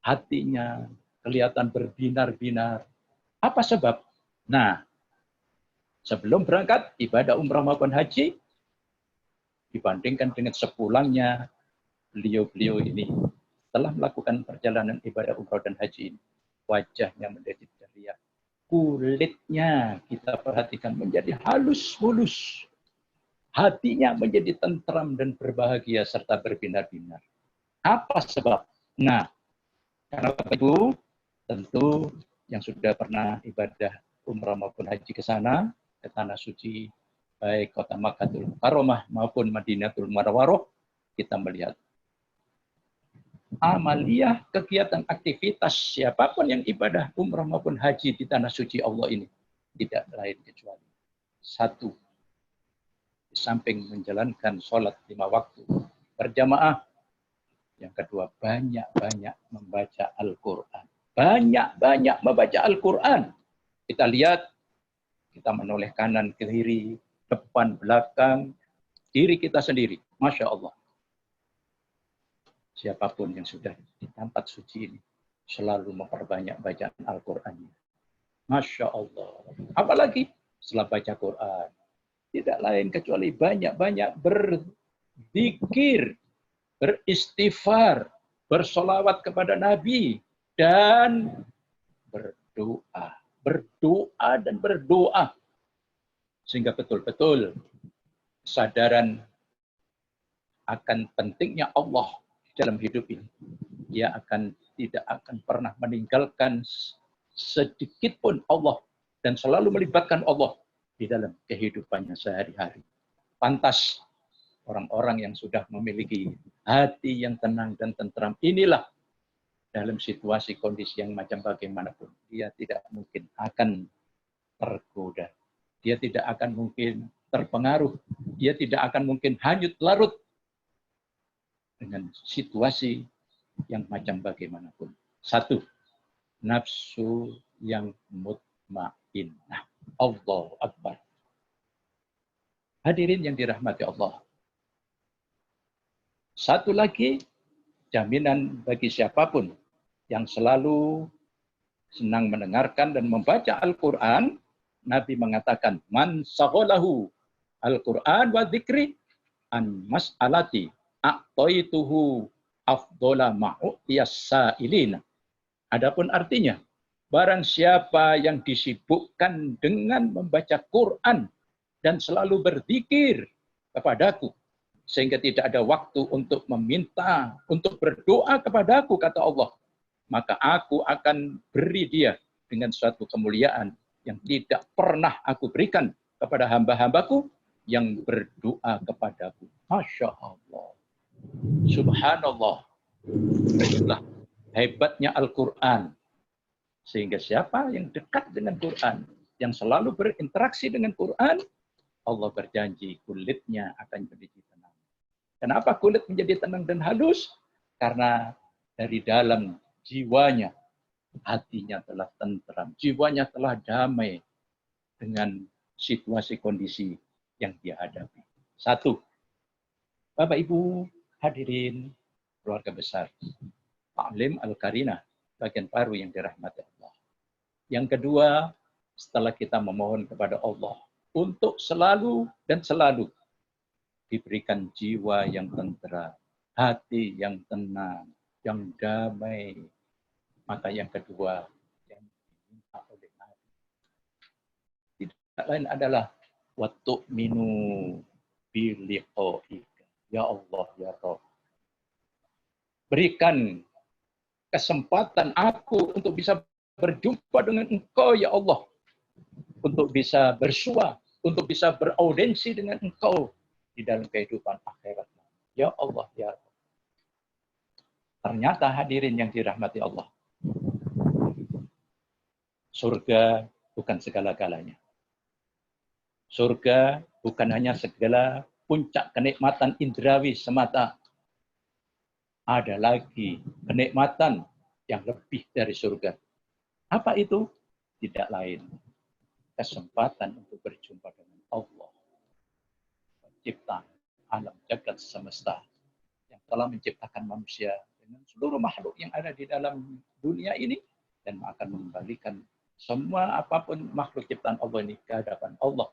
hatinya kelihatan berbinar-binar. Apa sebab? Nah, sebelum berangkat ibadah umrah maupun haji, dibandingkan dengan sepulangnya, beliau-beliau ini telah melakukan perjalanan ibadah umrah dan haji ini. Wajahnya menjadi ceria. Kulitnya kita perhatikan menjadi halus mulus. Hatinya menjadi tentram dan berbahagia serta berbinar-binar. Apa sebab? Nah, karena Bapak Ibu tentu yang sudah pernah ibadah umrah maupun haji ke sana, ke tanah suci, baik kota Makkahul Mukarramah maupun Madinatul Munawwarah, kita melihat amaliyah, kegiatan aktivitas siapapun yang ibadah umrah maupun haji di tanah suci Allah ini tidak lain kecuali satu, di samping menjalankan sholat 5 waktu berjamaah, yang kedua banyak-banyak membaca Al-Quran. Banyak-banyak membaca Al-Quran. Kita lihat, kita menoleh kanan ke kiri, depan, belakang, diri kita sendiri. Masya Allah. Siapapun yang sudah di tempat suci ini, selalu memperbanyak bacaan Al-Qurannya. Masya Allah. Apalagi setelah baca Quran, tidak lain kecuali banyak-banyak berzikir, beristighfar, bersolawat kepada Nabi, dan berdoa. Berdoa dan berdoa. Sehingga betul-betul kesadaran akan pentingnya Allah dalam hidup ini. Dia tidak akan pernah meninggalkan sedikit pun Allah dan selalu melibatkan Allah di dalam kehidupannya sehari-hari. Pantas orang-orang yang sudah memiliki hati yang tenang dan tentram inilah dalam situasi kondisi yang macam bagaimanapun, dia tidak mungkin akan tergoda. Dia tidak akan mungkin terpengaruh. Dia tidak akan mungkin hanyut larut dengan situasi yang macam bagaimanapun. Satu, nafsu yang mutmainnah. Allahu Akbar. Hadirin yang dirahmati Allah. Satu lagi, jaminan bagi siapapun yang selalu senang mendengarkan dan membaca Al-Quran, Nabi mengatakan, man saghalahu Al-Quran wa dzikri an mas'alati a'taituhu afdola ma'u'tiyas sa'ilina. Adapun artinya, barang siapa yang disibukkan dengan membaca Quran dan selalu berzikir kepadaku, sehingga tidak ada waktu untuk meminta, untuk berdoa kepadaku, kata Allah, maka aku akan beri dia dengan suatu kemuliaan yang tidak pernah aku berikan kepada hamba-hambaku yang berdoa kepadaku. Masya Allah. Subhanallah. Itulah hebatnya Al-Quran. Sehingga siapa yang dekat dengan Quran, yang selalu berinteraksi dengan Quran, Allah berjanji kulitnya akan menjadi tenang. Kenapa kulit menjadi tenang dan halus? Karena dari dalam jiwanya, hatinya telah tentram, jiwanya telah damai dengan situasi kondisi yang dia hadapi. Satu, Bapak Ibu hadirin keluarga besar, Ta'lim Al-Karinah, bagian baru yang dirahmati Allah. Yang kedua, setelah kita memohon kepada Allah untuk selalu dan selalu diberikan jiwa yang tentram, hati yang tenang, yang damai. Maka yang kedua yang diminta oleh Nabi tidak lain adalah waktu minu biliqaika. Ya Allah, ya Rabb. Berikan kesempatan aku untuk bisa berjumpa dengan Engkau, ya Allah. Untuk bisa bersua, untuk bisa beraudensi dengan Engkau di dalam kehidupan akhirat. Ya Allah, ya Rabb. Ternyata hadirin yang dirahmati Allah, surga bukan segala-galanya. Surga bukan hanya segala puncak kenikmatan indrawi semata. Ada lagi kenikmatan yang lebih dari surga. Apa itu? Tidak lain. Kesempatan untuk berjumpa dengan Allah. Pencipta alam jagat semesta. Yang telah menciptakan manusia dengan seluruh makhluk yang ada di dalam dunia ini. Dan akan mengembalikan semua apapun makhluk ciptaan Allah ini ke hadapan Allah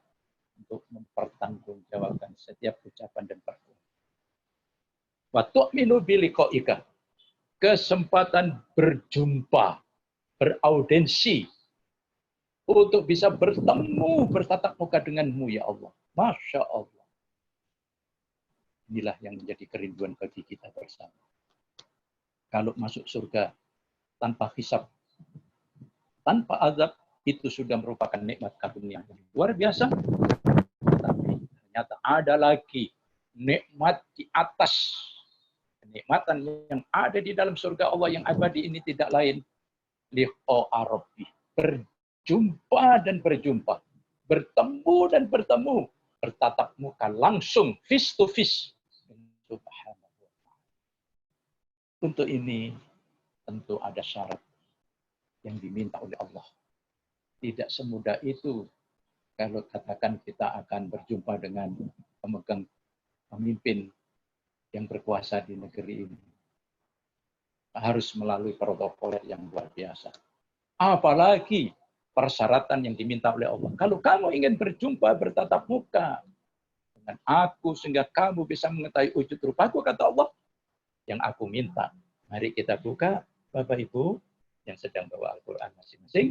untuk mempertanggungjawabkan setiap ucapan dan perbuatan. Wa tu'minu biliqaika. Kesempatan berjumpa, beraudensi untuk bisa bertemu, bertatap muka denganmu ya Allah. Masya Allah. Inilah yang menjadi kerinduan bagi kita bersama. Kalau masuk surga tanpa hisab, tanpa azab, itu sudah merupakan nikmat karunia yang luar biasa. Tapi ternyata ada lagi nikmat di atas. Kenikmatan yang ada di dalam surga Allah yang abadi ini tidak lain. Liqa'a Rabbi. Berjumpa dan berjumpa. Bertemu dan bertemu. Bertatap muka langsung, face to face. Subhanallah. Untuk ini tentu ada syarat yang diminta oleh Allah. Tidak semudah itu kalau katakan kita akan berjumpa dengan pemegang pemimpin yang berkuasa di negeri ini. Harus melalui protokol yang luar biasa. Apalagi persyaratan yang diminta oleh Allah. Kalau kamu ingin berjumpa, bertatap muka dengan aku sehingga kamu bisa mengetahui wujud rupaku, kata Allah, yang aku minta. Mari kita buka, Bapak Ibu yang sedang bawa Al-Quran masing-masing.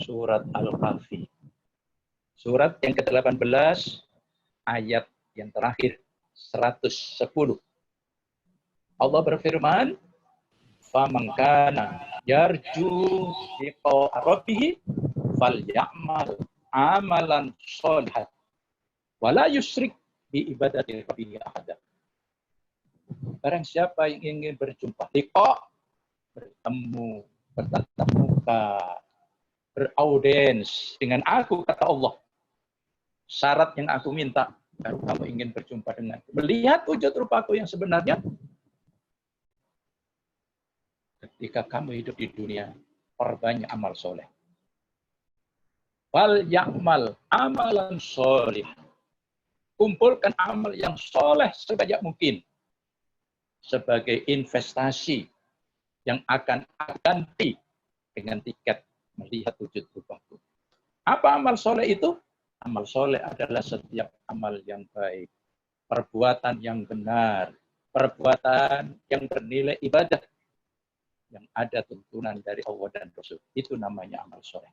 Surat Al-Kahfi. Surat yang ke-18, ayat yang terakhir, 110. Allah berfirman, "Faman kana yarju liqa'a rabbih falyamal amalan sholihan wa la yusyrik bi ibadati rabbih ahada." Barang siapa yang ingin berjumpa, liqa, bertemu, bertatap muka, beraudiens dengan aku, kata Allah. Syarat yang aku minta, kalau kamu ingin berjumpa denganku, melihat wujud rupaku yang sebenarnya, ketika kamu hidup di dunia, perbanyak amal soleh. Wal ya'mal amalan soleh. Kumpulkan amal yang soleh sebanyak mungkin. Sebagai investasi yang akan ganti dengan tiket melihat wujud rupaku. Apa amal soleh itu? Amal soleh adalah setiap amal yang baik. Perbuatan yang benar. Perbuatan yang bernilai ibadah. Yang ada tuntunan dari Allah dan Rasul. Itu namanya amal soleh.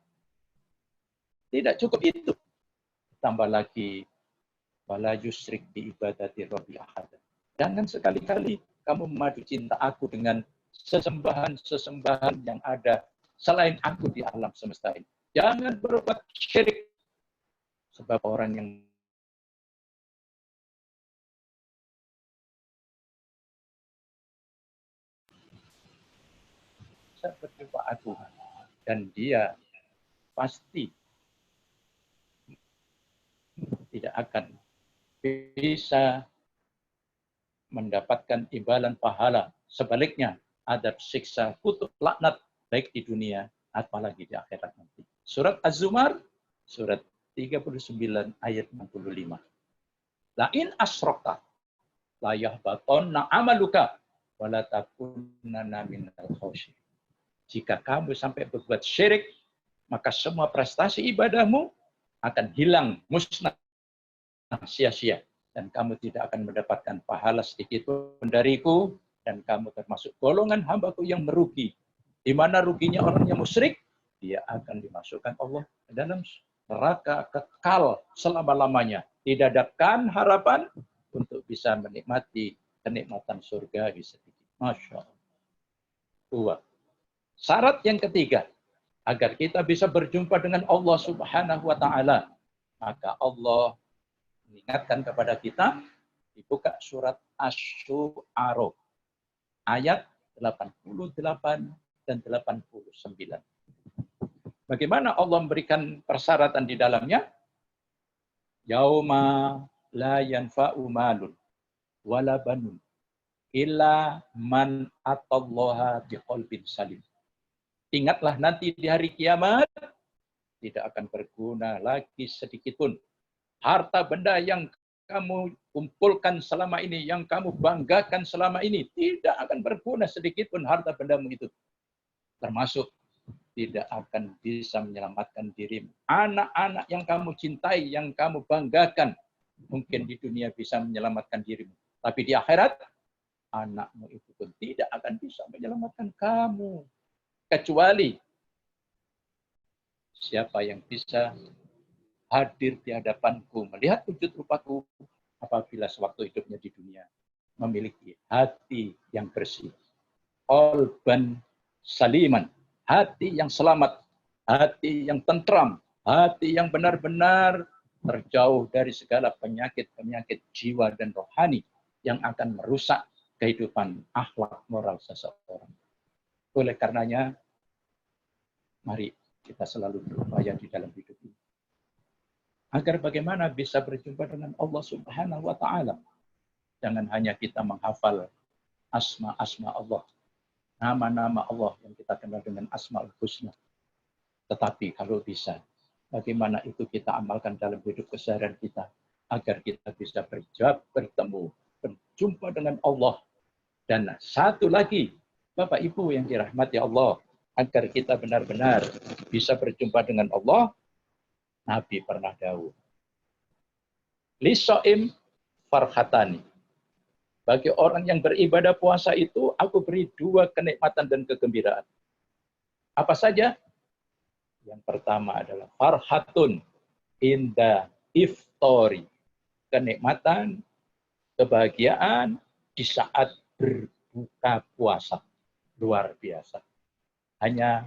Tidak cukup itu. Tambah lagi, wala yusrik bi ibadati rabbi ahad. Jangan sekali-kali kamu memadu cinta aku dengan sesembahan-sesembahan yang ada selain aku di alam semesta ini. Jangan berbuat syirik. Sebab orang yang bisa berjumpa aku, dan dia pasti tidak akan bisa mendapatkan imbalan pahala. Sebaliknya, adab siksa, kutuk, laknat, baik di dunia, apalagi di akhirat nanti. Surat Az-Zumar, surat 39 ayat 65. La in asrokta, la yahbatonna amaluka, wa la takunanna minal khosyirin. Jika kamu sampai berbuat syirik, maka semua prestasi ibadahmu akan hilang, musnah, sia-sia. Dan kamu tidak akan mendapatkan pahala sedikit pun dariku, dan kamu termasuk golongan hambaku yang merugi. Di mana ruginya orang yang musyrik? Dia akan dimasukkan Allah ke dalam neraka kekal selama-lamanya. Didadapkan harapan untuk bisa menikmati kenikmatan surga sedikit. Masya Allah. Dua. Syarat yang ketiga, agar kita bisa berjumpa dengan Allah Subhanahu wa Ta'ala, maka Allah mengingatkan kepada kita, dibuka surat Asy-Syu'ara ayat 88 dan 89. Bagaimana Allah memberikan persyaratan di dalamnya? Yauma la yanfa'u malun wala banun illa man atallaha biqalbin salim. Ingatlah nanti di hari kiamat tidak akan berguna lagi sedikit pun harta benda yang kamu kumpulkan selama ini, yang kamu banggakan selama ini, tidak akan berguna sedikit pun harta bendamu itu. Termasuk tidak akan bisa menyelamatkan dirimu. Anak-anak yang kamu cintai, yang kamu banggakan, mungkin di dunia bisa menyelamatkan dirimu. Tapi di akhirat, anakmu itu pun tidak akan bisa menyelamatkan kamu. Kecuali siapa yang bisa hadir di hadapanku, melihat wujud rupaku apabila sewaktu hidupnya di dunia memiliki hati yang bersih. Qalban saliman, hati yang selamat, hati yang tentram, hati yang benar-benar terjauh dari segala penyakit-penyakit jiwa dan rohani yang akan merusak kehidupan akhlak moral seseorang. Oleh karenanya, mari kita selalu berupaya di dalam hidup ini. Agar bagaimana bisa berjumpa dengan Allah Subhanahu wa Ta'ala. Jangan hanya kita menghafal asma-asma Allah, nama-nama Allah yang kita kenal dengan Asmaul Husna. Tetapi kalau bisa, bagaimana itu kita amalkan dalam hidup keseharian kita, agar kita bisa bertemu, berjumpa dengan Allah. Dan satu lagi, Bapak Ibu yang dirahmati Allah, agar kita benar-benar bisa berjumpa dengan Allah, Nabi pernah dawuh, Liso'im farhatani. Bagi orang yang beribadah puasa itu, aku beri dua kenikmatan dan kegembiraan. Apa saja? Yang pertama adalah farhatun inda iftori. Kenikmatan, kebahagiaan di saat berbuka puasa. Luar biasa. Hanya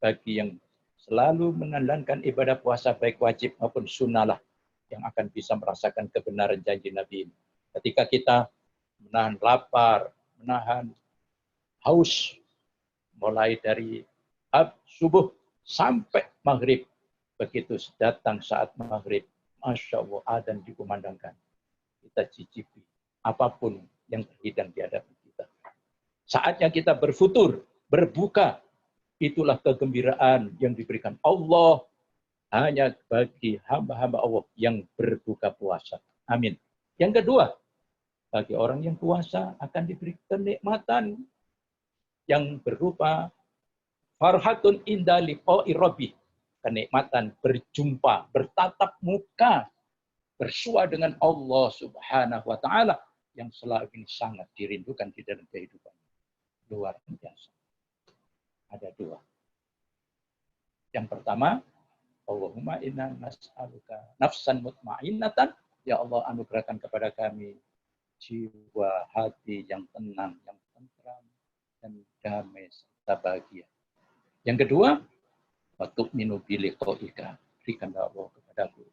bagi yang selalu menandangkan ibadah puasa baik wajib maupun sunnah yang akan bisa merasakan kebenaran janji Nabi ini. Ketika kita menahan lapar, menahan haus, mulai dari subuh sampai maghrib. Begitu datang saat maghrib, Masya Allah, adzan dikumandangkan. Kita cicipi apapun yang terhidang di hadapan kita. Saatnya kita berfutur, berbuka. Itulah kegembiraan yang diberikan Allah hanya bagi hamba-hamba Allah yang berbuka puasa. Amin. Yang kedua, bagi orang yang puasa akan diberi kenikmatan yang berupa farhatun inda liqa'i rabbi. Kenikmatan berjumpa, bertatap muka, bersua dengan Allah Subhanahu wa Ta'ala yang selalu ini sangat dirindukan di dalam kehidupan. Luar biasa. Ada dua. Yang pertama, Allahumma inna nas'aluka nafsan mutma'innatan. Ya Allah, anugerahkan kepada kami jiwa hati yang tenang, yang tentram, dan damai serta bahagia. Yang kedua, wa tu'minu bi liqa'ika. Berikanlah Allah kepadaku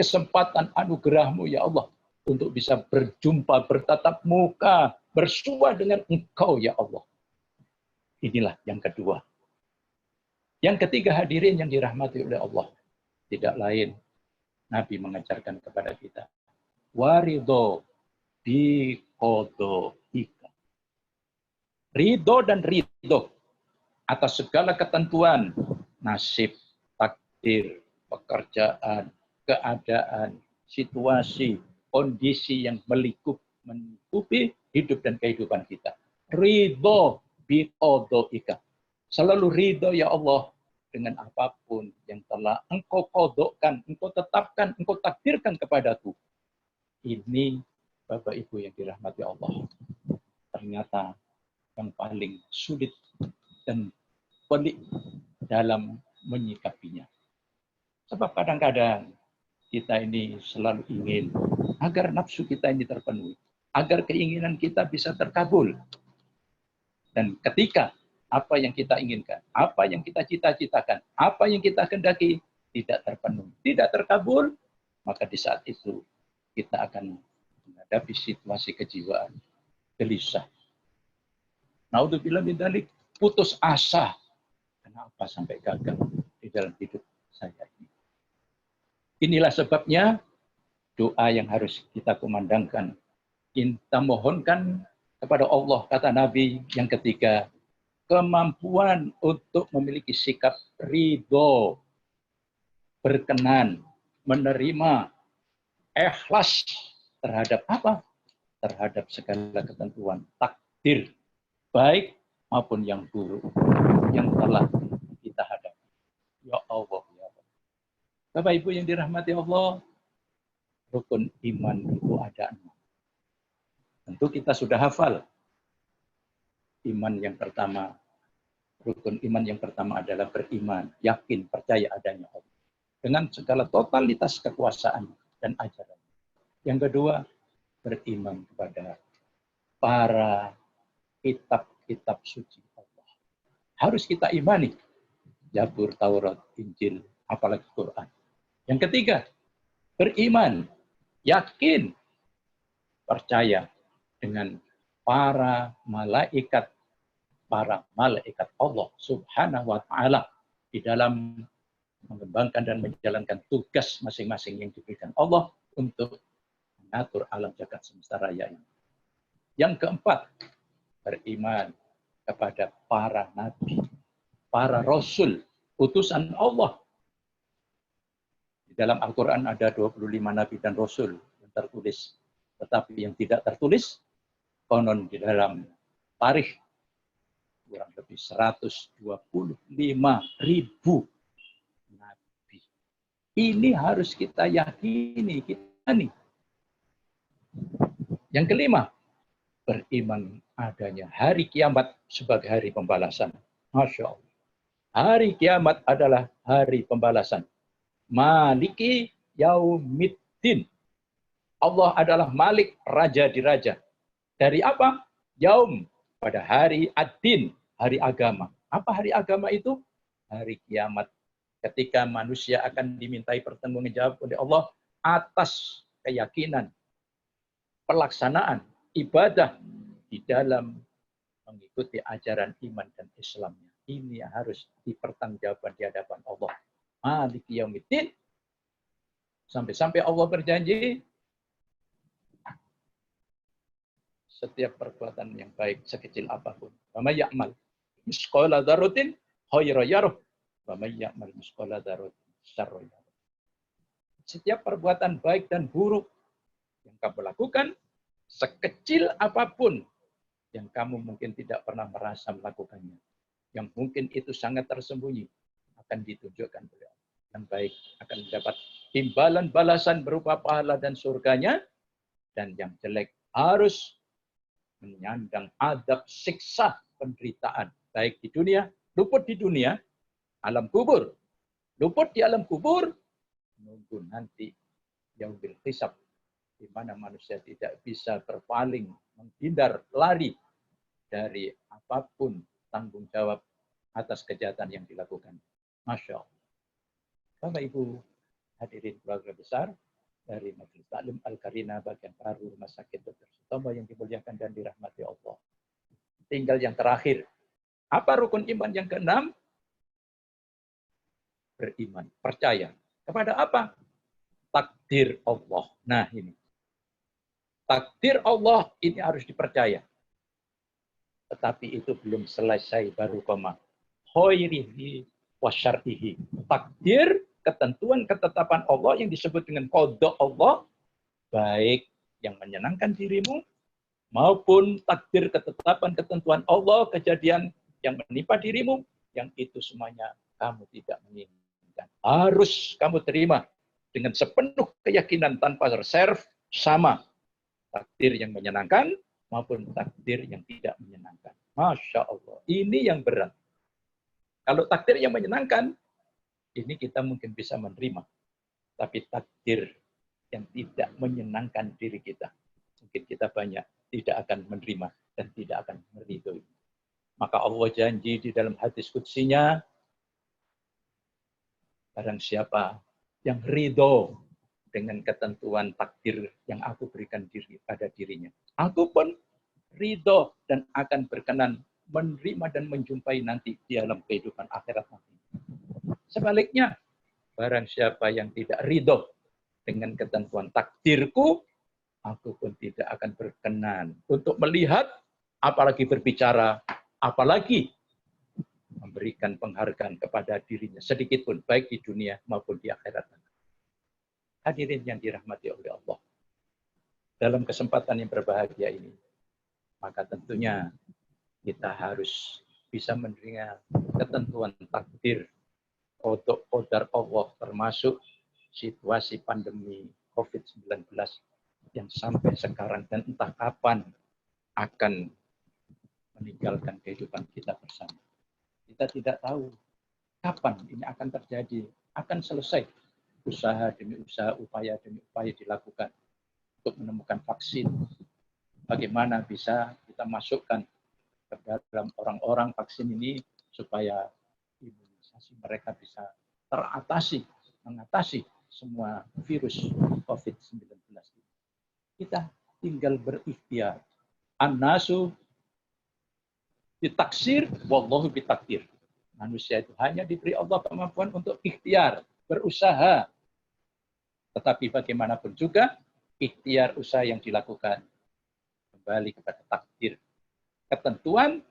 kesempatan anugerahmu ya Allah untuk bisa berjumpa, bertatap muka, bersua dengan Engkau ya Allah. Inilah yang kedua. Yang ketiga, wa tu'minu bil qadari khairin wa syarrin. Berikanlah Allah kepadaku kesempatan anugerahmu ya Allah untuk bisa berjumpa, bertatap muka, bersua dengan Engkau ya Allah. Inilah yang kedua. Yang ketiga, wa tu'minu bil qadari khairin wa syarrin. Berikanlah Allah kepadaku kesempatan anugerahmu ya Allah untuk bisa berjumpa, bertatap muka, bersua dengan Engkau ya Allah. Inilah yang kedua. Yang ketiga hadirin yang dirahmati oleh Allah. Tidak lain, Nabi mengajarkan kepada kita. Waridho biqodo ika. Ridho dan ridho atas segala ketentuan, nasib, takdir, pekerjaan, keadaan, situasi, kondisi yang melingkupi hidup dan kehidupan kita. Ridho biqodo ika. Selalu ridho ya Allah dengan apapun yang telah Engkau kodokkan, Engkau tetapkan, Engkau takdirkan kepadaku. Ini Bapak Ibu yang dirahmati Allah. Ternyata yang paling sulit dan pelik dalam menyikapinya. Sebab kadang-kadang kita ini selalu ingin agar nafsu kita ini terpenuhi. Agar keinginan kita bisa terkabul. Dan ketika apa yang kita inginkan, apa yang kita cita-citakan, apa yang kita kehendaki tidak terpenuhi, tidak terkabul, maka di saat itu kita akan menghadapi situasi kejiwaan, gelisah. Naudzubillah min dzalik, putus asa. Kenapa sampai gagal di dalam hidup saya ini? Inilah sebabnya doa yang harus kita kumandangkan. Kita mohonkan kepada Allah, kata Nabi yang ketiga, kemampuan untuk memiliki sikap ridho, berkenan, menerima, ikhlas terhadap apa? Terhadap segala ketentuan takdir, baik maupun yang buruk yang telah kita hadapi. Ya Allah, ya Allah. Bapak Ibu yang dirahmati Allah, rukun iman itu ada 6. Tentu kita sudah hafal. Iman yang pertama, rukun iman yang pertama adalah beriman, yakin, percaya adanya Allah. Dengan segala totalitas kekuasaan dan ajaran. Yang kedua, beriman kepada para kitab-kitab suci Allah. Harus kita imani. Zabur, Taurat, Injil, apalagi Quran. Yang ketiga, beriman, yakin, percaya dengan para malaikat Allah Subhanahu wa taala di dalam mengembangkan dan menjalankan tugas masing-masing yang diberikan Allah untuk mengatur alam jagat semesta raya ini. Yang keempat, beriman kepada para nabi, para rasul, utusan Allah. Di dalam Al-Quran ada 25 nabi dan rasul yang tertulis. Tetapi yang tidak tertulis, konon di dalam tarikh kurang lebih 125.000 nabi. Ini harus kita yakini, kita nih. Yang kelima, beriman adanya hari kiamat sebagai hari pembalasan. Masya Allah. Hari kiamat adalah hari pembalasan. Maliki yaumiddin. Allah adalah Malik, Raja di Raja. Dari apa? Yaum, pada hari ad-din, hari agama. Apa hari agama itu? Hari kiamat. Ketika manusia akan dimintai pertanggungjawab oleh Allah atas keyakinan, pelaksanaan, ibadah di dalam mengikuti ajaran iman dan Islamnya. Ini harus dipertanggungjawabkan di hadapan Allah. Maliki yaumiddin. Sampai-sampai Allah berjanji, setiap perbuatan yang baik sekecil apapun. Wa may ya'mal misqala dzarratin khairan yarah wa may ya'mal misqala dzarratin syarran yarah. Setiap perbuatan baik dan buruk yang kamu lakukan, sekecil apapun yang kamu mungkin tidak pernah merasa melakukannya, yang mungkin itu sangat tersembunyi, akan ditunjukkan oleh Allah. Yang baik akan mendapat timbalan balasan berupa pahala dan surganya, dan yang jelek harus menyandang adab, siksa, penderitaan, baik di dunia, luput di dunia, alam kubur, luput di alam kubur, menunggu nanti yaumil hisab, di mana manusia tidak bisa berpaling, menghindar, lari dari apapun tanggung jawab atas kejahatan yang dilakukan. Masya Allah. Bapak Ibu hadirin keluarga besar dari Majelis Taklim Al-Karina bagian baru Rumah Sakit Dr. Sutomo yang dimuliakan dan dirahmati Allah. Tinggal yang terakhir. Apa rukun iman yang keenam? beriman, percaya. Kepada apa? Takdir Allah. Nah ini. Takdir Allah ini harus dipercaya. Tetapi itu belum selesai baru koma. Khairihi wa syar'ihi. Takdir, ketentuan, ketetapan Allah yang disebut dengan qada Allah, baik yang menyenangkan dirimu, maupun takdir, ketetapan, ketentuan Allah, kejadian yang menimpa dirimu, yang itu semuanya kamu tidak menginginkan. Harus kamu terima dengan sepenuh keyakinan tanpa reserve, sama takdir yang menyenangkan maupun takdir yang tidak menyenangkan. Masya Allah, ini yang berat. Kalau takdir yang menyenangkan, ini kita mungkin bisa menerima. Tapi takdir yang tidak menyenangkan diri kita, mungkin kita banyak tidak akan menerima dan tidak akan meridhoi. Maka Allah janji di dalam hadis qudsinya, barang siapa yang ridho dengan ketentuan takdir yang aku berikan pada dirinya, aku pun ridho dan akan berkenan menerima dan menjumpai nanti di dalam kehidupan akhirat nanti. Sebaliknya, barang siapa yang tidak ridho dengan ketentuan takdirku, aku pun tidak akan berkenan untuk melihat, apalagi berbicara, apalagi memberikan penghargaan kepada dirinya sedikit pun, baik di dunia maupun di akhirat. Hadirin yang dirahmati oleh Allah. Dalam kesempatan yang berbahagia ini, maka tentunya kita harus bisa menerima ketentuan takdir untuk qadar Allah, termasuk situasi pandemi COVID-19 yang sampai sekarang dan entah kapan akan meninggalkan kehidupan kita bersama. Kita tidak tahu kapan ini akan terjadi, akan selesai. Usaha demi usaha, upaya demi upaya dilakukan untuk menemukan vaksin. Bagaimana bisa kita masukkan ke dalam orang-orang vaksin ini supaya imunisasi mereka bisa teratasi, mengatasi semua virus COVID-19. Kita tinggal berikhtiar. An-nasu bitaksir, wallahu bitakdir. Manusia itu hanya diberi Allah kemampuan untuk ikhtiar, berusaha. Tetapi bagaimanapun juga, ikhtiar usaha yang dilakukan kembali kepada takdir. Ketentuan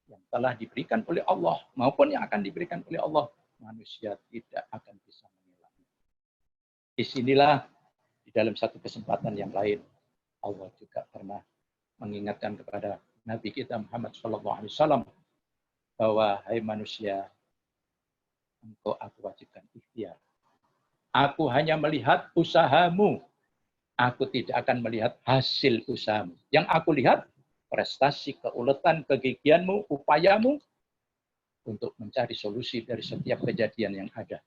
yang telah diberikan oleh Allah, maupun yang akan diberikan oleh Allah, manusia tidak akan bisa mengelaknya. Disinilah, di dalam satu kesempatan yang lain, Allah juga pernah mengingatkan kepada Nabi kita Muhammad SAW bahwa, hai manusia, engkau aku wajibkan ikhtiar. Aku hanya melihat usahamu. Aku tidak akan melihat hasil usahamu. Yang aku lihat, prestasi, keuletan, kegigihanmu, upayamu untuk mencari solusi dari setiap kejadian yang ada.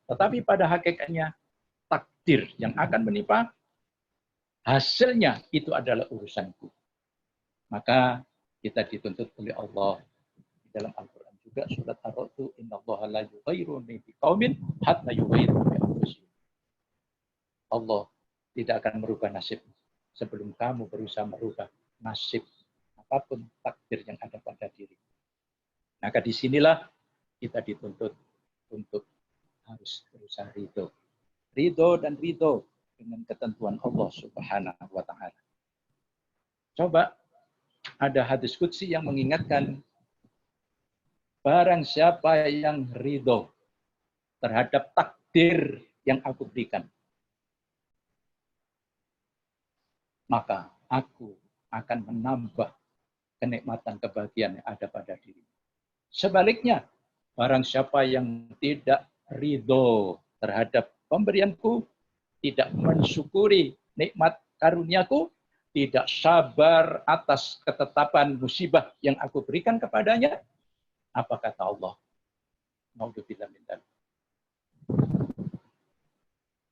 Tetapi pada hakikatnya, takdir yang akan menimpa, hasilnya itu adalah urusanku. Maka kita dituntut oleh Allah di dalam Al-Quran juga, surat Ar-Ra'd, innallaha la yughayyiru ma biqaumin hatta yughayyiru ma bi anfusihim. Allah tidak akan merubah nasib sebelum kamu berusaha merubah nasib apapun takdir yang ada pada diri. Maka disinilah kita dituntut untuk harus berusaha ridho. Ridho dan ridho dengan ketentuan Allah Subhanahu wa Ta'ala. Coba ada hadis qudsi yang mengingatkan, barang siapa yang ridho terhadap takdir yang aku berikan, maka aku akan menambah kenikmatan kebahagiaan yang ada pada diri. Sebaliknya, barang siapa yang tidak ridho terhadap pemberianku, tidak mensyukuri nikmat karuniaku, tidak sabar atas ketetapan musibah yang aku berikan kepadanya, apa kata Allah? Naudzubillah min dzalik.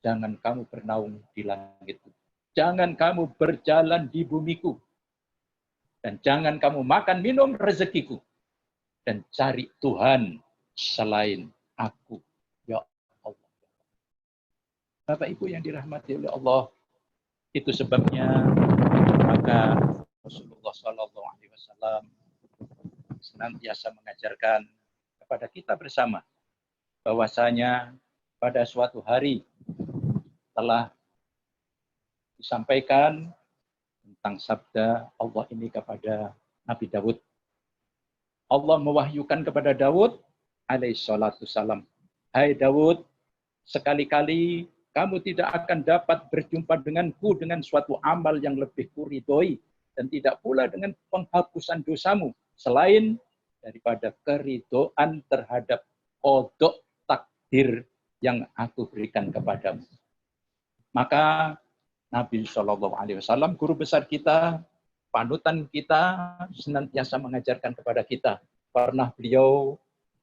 Jangan kamu bernaung di langitku. Jangan kamu berjalan di bumiku. Dan jangan kamu makan minum rezekiku. Dan cari Tuhan selain aku. Ya Allah. Bapak Ibu yang dirahmati oleh Allah, itu sebabnya maka Rasulullah SAW senantiasa mengajarkan kepada kita bersama bahwasanya pada suatu hari telah disampaikan tentang sabda Allah ini kepada Nabi Daud. Allah mewahyukan kepada Daud alaihissalatu salam, hai Daud, sekali-kali kamu tidak akan dapat berjumpa denganku dengan suatu amal yang lebih kuridhoi, dan tidak pula dengan penghapusan dosamu, selain daripada keridhaan terhadap qada takdir yang aku berikan kepadamu. Maka Nabi SAW, guru besar kita, panutan kita, senantiasa mengajarkan kepada kita. Pernah beliau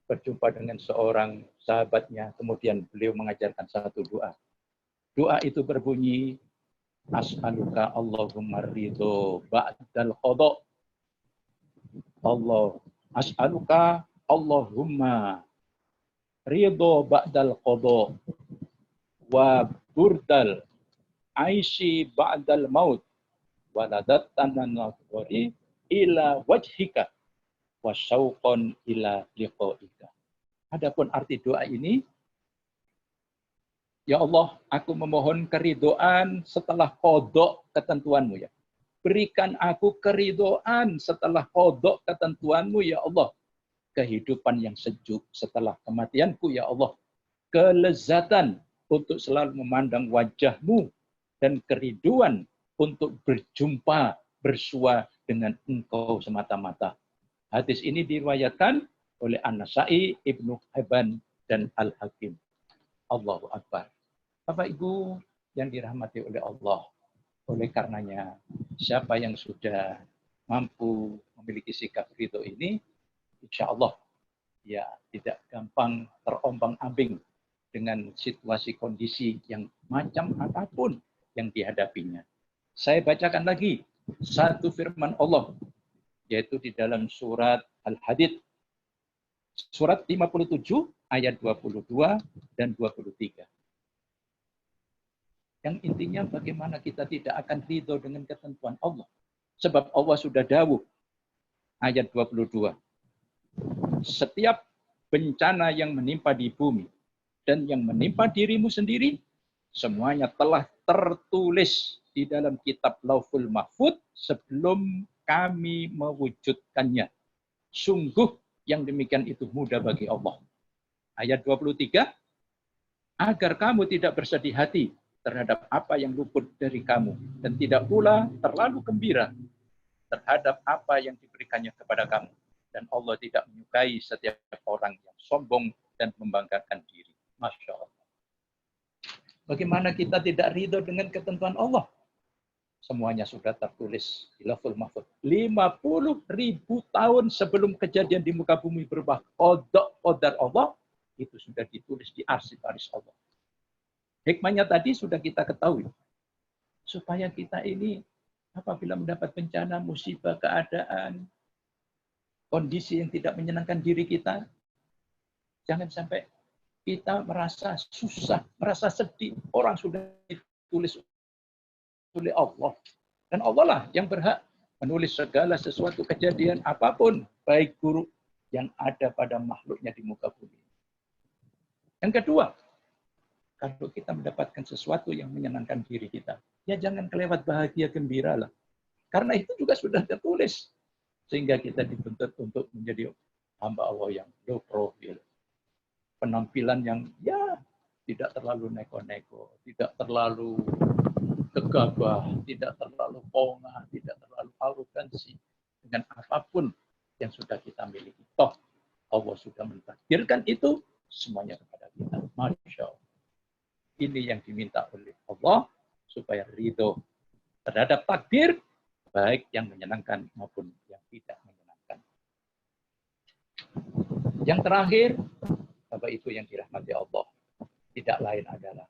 berjumpa dengan seorang sahabatnya, kemudian beliau mengajarkan satu doa. Doa itu berbunyi, as'aluka Allahumma ridho ba'dal qada. As'aluka Allahumma ridho ba'dal qada wa burdal aishi ba'dal maut waladatan nadhari ila wajhika wa syauqan ila liqa'ika. Adapun arti doa ini, ya Allah, aku memohon keridhaan setelah qada ketentuanmu ya. Berikan aku keridhaan setelah qada ketentuanmu ya Allah. Kehidupan yang sejuk setelah kematianku ya Allah. Kelezatan untuk selalu memandang wajahmu dan kerinduan untuk berjumpa, bersua dengan engkau semata-mata. Hadis ini diriwayatkan oleh An-Nasa'i, Ibnu Hibban, dan Al-Hakim. Allahu Akbar. Bapak Ibu yang dirahmati oleh Allah. Oleh karenanya, siapa yang sudah mampu memiliki sikap ridho ini, insya Allah ya tidak gampang terombang-ambing dengan situasi kondisi yang macam apapun yang dihadapinya. Saya bacakan lagi satu firman Allah, yaitu di dalam surat Al-Hadid, surat 57 ayat 22 dan 23. Yang intinya bagaimana kita tidak akan ridho dengan ketentuan Allah. Sebab Allah sudah dawuh, ayat 22. Setiap bencana yang menimpa di bumi dan yang menimpa dirimu sendiri, semuanya telah tertulis di dalam kitab Lauhul Mahfuz sebelum kami mewujudkannya. Sungguh yang demikian itu mudah bagi Allah. Ayat 23, agar kamu tidak bersedih hati terhadap apa yang luput dari kamu, dan tidak pula terlalu gembira terhadap apa yang diberikannya kepada kamu. Dan Allah tidak menyukai setiap orang yang sombong dan membanggakan diri. Masya Allah. Bagaimana kita tidak ridho dengan ketentuan Allah? Semuanya sudah tertulis di Lauhul Mahfuz. 50.000 tahun sebelum kejadian di muka bumi berubah, qadar Allah, itu sudah ditulis di arsip-arsip Allah. Hikmahnya tadi sudah kita ketahui. Supaya kita ini apabila mendapat bencana, musibah, keadaan, kondisi yang tidak menyenangkan diri kita, jangan sampai kita merasa susah, merasa sedih. Orang sudah ditulis oleh Allah. Dan Allah lah yang berhak menulis segala sesuatu kejadian apapun, baik buruk yang ada pada makhluknya di muka bumi. Yang kedua, kalau kita mendapatkan sesuatu yang menyenangkan diri kita, ya jangan kelewat bahagia gembira lah. Karena itu juga sudah tertulis. Sehingga kita dituntut untuk menjadi hamba Allah yang low profile. Penampilan yang ya tidak terlalu neko-neko, tidak terlalu gegabah, tidak terlalu pongah, tidak terlalu arogansi. Dengan apapun yang sudah kita miliki. Toh Allah sudah mentakdirkan itu semuanya kepada kita. Masya Allah. Ini yang diminta oleh Allah supaya ridho terhadap takdir, baik yang menyenangkan maupun yang tidak menyenangkan. Yang terakhir, Bapak Ibu yang dirahmati Allah, tidak lain adalah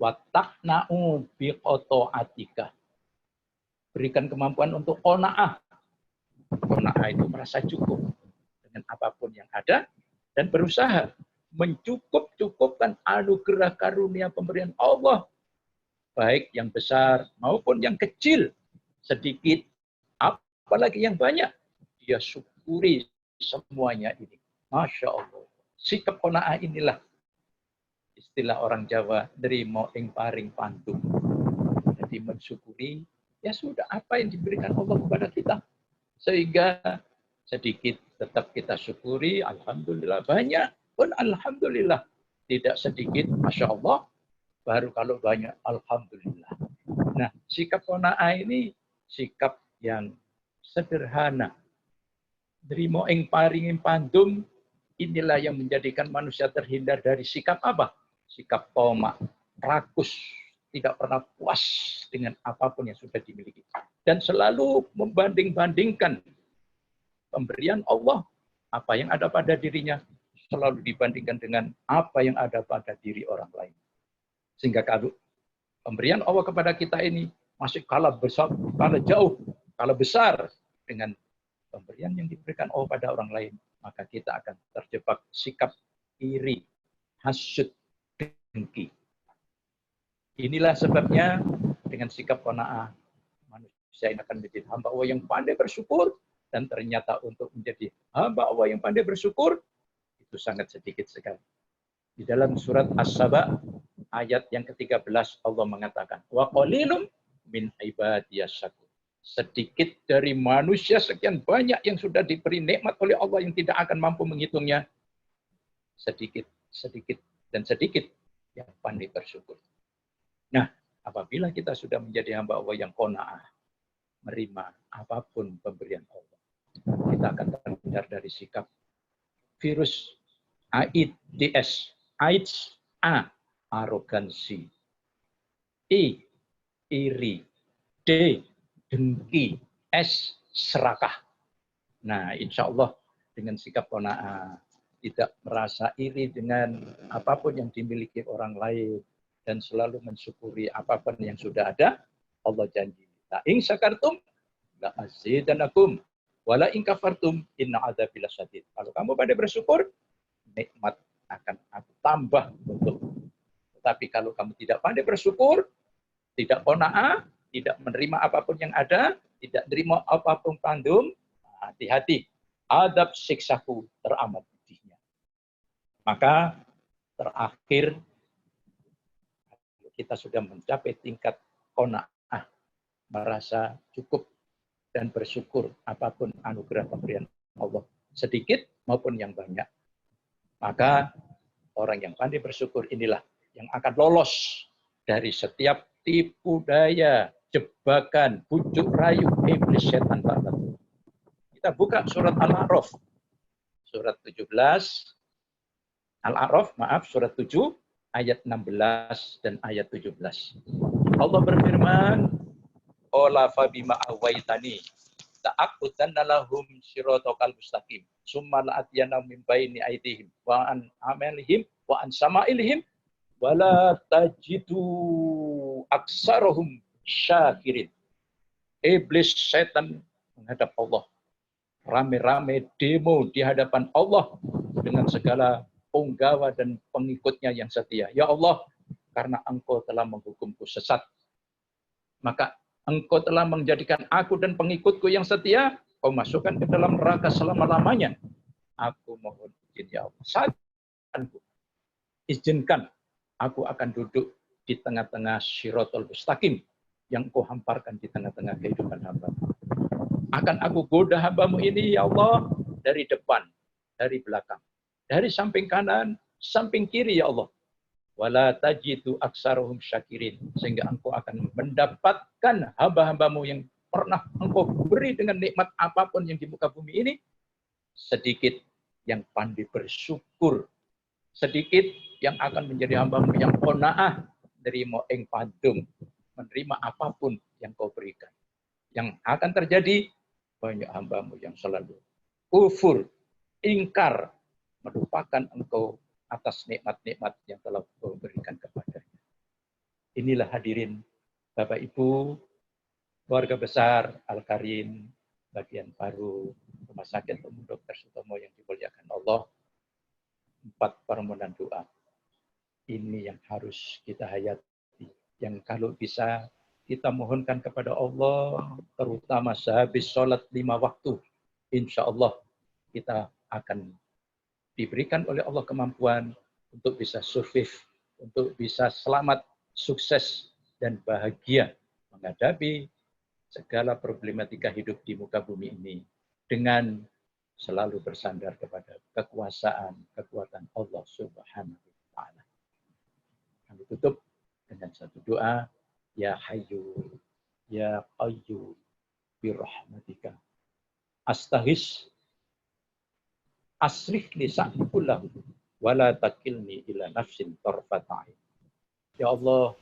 wattaqna'u biqata'atika. Berikan kemampuan untuk qanaah. Qanaah itu merasa cukup dengan apapun yang ada dan berusaha mencukup-cukupkan anugerah karunia pemberian Allah, baik yang besar maupun yang kecil, sedikit, apalagi yang banyak, dia syukuri semuanya ini. Masya Allah. Sikap qanaah inilah istilah orang Jawa, nrimo ing paring pantung. Jadi mensyukuri, ya sudah apa yang diberikan Allah kepada kita. Sehingga sedikit tetap kita syukuri, alhamdulillah. Banyak pun alhamdulillah. Tidak sedikit, Masya Allah. Baru kalau banyak, alhamdulillah. Nah, sikap qanaah ini sikap yang sederhana. Nrimo ing paring pantung, inilah yang menjadikan manusia terhindar dari sikap apa? Sikap tamak, rakus, tidak pernah puas dengan apapun yang sudah dimiliki. Dan selalu membanding-bandingkan pemberian Allah, apa yang ada pada dirinya, selalu dibandingkan dengan apa yang ada pada diri orang lain. Sehingga kalau pemberian Allah kepada kita ini masih kalah besar, kalah jauh, kalah besar dengan pemberian yang diberikan Allah pada orang lain, maka kita akan terjebak sikap iri, hasud, dengki. Inilah sebabnya dengan sikap qanaah, manusia ini akan menjadi hamba Allah yang pandai bersyukur, dan ternyata untuk menjadi hamba Allah yang pandai bersyukur, itu sangat sedikit sekali. Di dalam surat As-Saba, ayat yang ke-13, Allah mengatakan, wa qalilum min ibadiyas syakur. Sedikit dari manusia sekian banyak yang sudah diberi nikmat oleh Allah yang tidak akan mampu menghitungnya. Sedikit, sedikit, dan sedikit yang pandai bersyukur. Nah, apabila kita sudah menjadi hamba Allah yang qanaah, menerima apapun pemberian Allah, kita akan terhindar dari sikap virus AIDS, A, arogansi, I, iri, D, dengki, S, serakah. Nah, insya Allah dengan sikap qanaah, tidak merasa iri dengan apapun yang dimiliki orang lain, dan selalu mensyukuri apapun yang sudah ada, Allah janji, la in syakartum la azidanakum wala in kafartum inna adzabi lasyadid. Kalau kamu pada bersyukur, nikmat akan aku tambah untukmu. Tetapi kalau kamu tidak pandai bersyukur, tidak qanaah, tidak menerima apapun yang ada, tidak menerima apapun pandum, hati-hati, adab siksaku teramat pedihnya. Maka terakhir, kita sudah mencapai tingkat qanaah, merasa cukup dan bersyukur apapun anugerah pemberian Allah, sedikit maupun yang banyak. Maka orang yang pandai bersyukur inilah yang akan lolos dari setiap tipu daya, jebakan, bujuk rayu iblis setan tertentu. Kita buka surat Al-A'raf. Surat 17. Al-A'raf, maaf, surat 7 ayat 16 dan ayat 17. Allah berfirman, "Qala fa bima awaitani ta'aqudanna lahum siratal mustaqim. Summa la'atiyana min baini aydihim wa an amalihim wa an sama'ilihim wala tajidu aksarahum syakirin." Iblis setan menghadap Allah. Rame-rame demo di hadapan Allah dengan segala punggawa dan pengikutnya yang setia. Ya Allah, karena Engkau telah menghukumku sesat, maka Engkau telah menjadikan aku dan pengikutku yang setia, Kau masukkan ke dalam neraka selama-lamanya. Aku mohon izin, ya Allah. Saat izinkan aku akan duduk di tengah-tengah Shiratal Mustaqim yang Kau hamparkan di tengah-tengah kehidupan hamba. Akan aku goda hambamu ini, ya Allah, dari depan, dari belakang, dari samping kanan, samping kiri, ya Allah. Wala tajidu aksaruhum syakirin. Sehingga Engkau akan mendapatkan hamba-hambamu yang pernah Engkau beri dengan nikmat apapun yang di muka bumi ini, sedikit yang pandai bersyukur, sedikit yang akan menjadi hambamu yang qanaah, nerima ing pandum, menerima apapun yang Kau berikan. Yang akan terjadi, banyak hambamu yang selalu kufur, ingkar, melupakan Engkau atas nikmat-nikmat yang telah Kau berikan kepadanya. Inilah hadirin Bapak Ibu, keluarga besar Al-Karim, bagian baru Rumah Sakit Umum Dr. Sutomo yang dimuliakan Allah. 4 permohonan doa. Ini yang harus kita hayati. Yang kalau bisa kita mohonkan kepada Allah, terutama sehabis sholat 5 waktu. Insya Allah kita akan diberikan oleh Allah kemampuan untuk bisa survive untuk bisa selamat, sukses, dan bahagia menghadapi segala problematika hidup di muka bumi ini dengan selalu bersandar kepada kekuasaan, kekuatan Allah Subhanahu wa Ta'ala. Kami tutup dengan satu doa, Ya Hayyu, Ya Qayyum, birahmatika astaghis asrih li sa'ni kullahu wala takilni ila nafsin tarfata'in. Ya Allah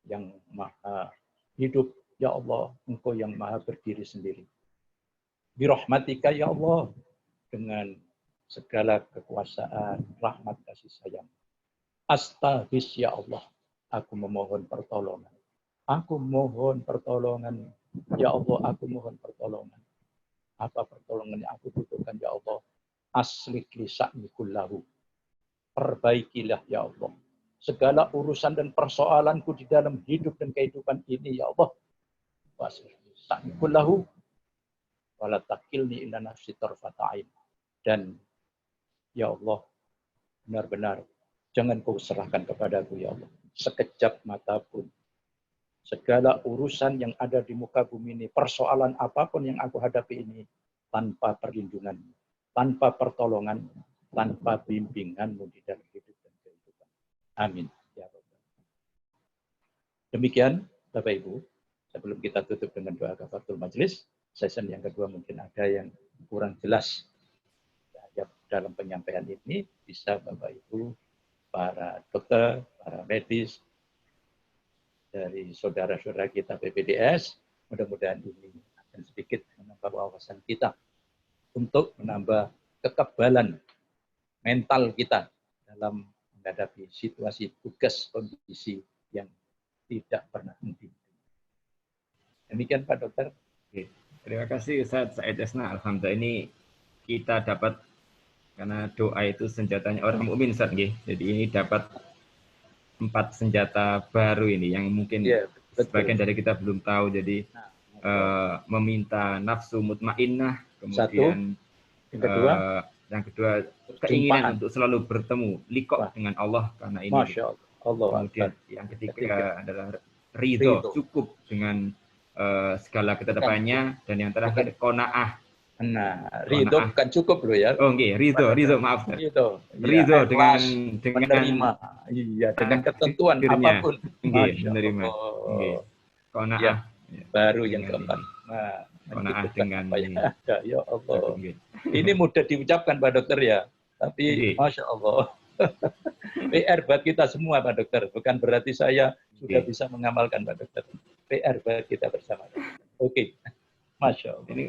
yang maha hidup, ya Allah Engkau yang maha berdiri sendiri. Birahmatika ya Allah, dengan segala kekuasaan, rahmat kasih sayang. Astaghis ya Allah, aku memohon pertolongan. Aku mohon pertolongan. Ya Allah, aku mohon pertolongan. Apa pertolongan yang aku butuhkan ya Allah? Aslih li sa'ni kullahu. Perbaikilah ya Allah segala urusan dan persoalanku di dalam hidup dan kehidupan ini ya Allah. Aslih li sa'ni kullahu wala takilni ila nafsi tarfata'in. Dan ya Allah, benar-benar jangan kau serahkan kepadaku ya Allah sekejap mata pun. Segala urusan yang ada di muka bumi ini, persoalan apapun yang aku hadapi ini, tanpa perlindungan, tanpa pertolongan, tanpa bimbinganmu di dalam hidup dan kehidupan. Amin. Ya Rabbal. Demikian, Bapak Ibu, sebelum kita tutup dengan doa kafaratul majelis, session yang kedua mungkin ada yang kurang jelas dalam penyampaian ini, bisa Bapak Ibu, para dokter, para medis, dari saudara-saudara kita PPDS, mudah-mudahan ini akan sedikit menambah wawasan kita untuk menambah kekebalan mental kita dalam menghadapi situasi, tugas, kondisi yang tidak pernah henti. Demikian Pak Dokter. Terima kasih Ustaz Said Jasna. Alhamdulillah ini kita dapat, karena doa itu senjatanya orang mukmin Ustaz. Jadi ini dapat 4 senjata baru ini yang mungkin sebagian dari kita belum tahu. Jadi meminta nafsu mutmainnah, kemudian yang kedua keinginan untuk selalu bertemu liqah dengan Allah karena ini. Masya Allah. Kemudian yang ketiga adalah ridho, cukup dengan segala ketetapannya, dan yang terakhir qanaah. Nah, ridho bukan cukup loh ya. Oh nggih, ridho, maaf. Ridho dengan menerima, dengan ketentuan apapun. Nggih, menerima. Nggih. Qanaah. Baru yang keempat. Nah, qanaah dengan ya Allah. Ini mudah diucapkan Pak Dokter ya, tapi Masya Allah. PR buat kita semua Pak Dokter, bukan berarti saya sudah bisa mengamalkan Pak Dokter. PR buat kita bersama. Oke. Masya Allah. Ini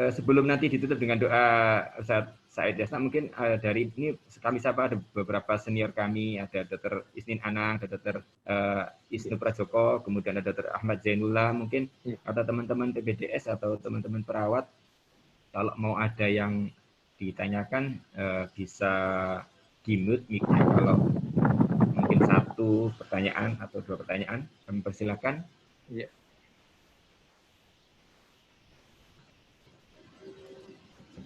sebelum nanti ditutup dengan doa Ustaz Said Jasna, mungkin dari ini kami sapa ada beberapa senior kami, ada Dr. Isnin Anang, ada Dr. Isnu Prajoko, kemudian ada Dr. Ahmad Zainullah, mungkin ada teman-teman PPDS atau teman-teman perawat, kalau mau ada yang ditanyakan bisa di-mute mic-nya. Kalau mungkin 1 pertanyaan atau 2 pertanyaan, kami persilakan. Iya.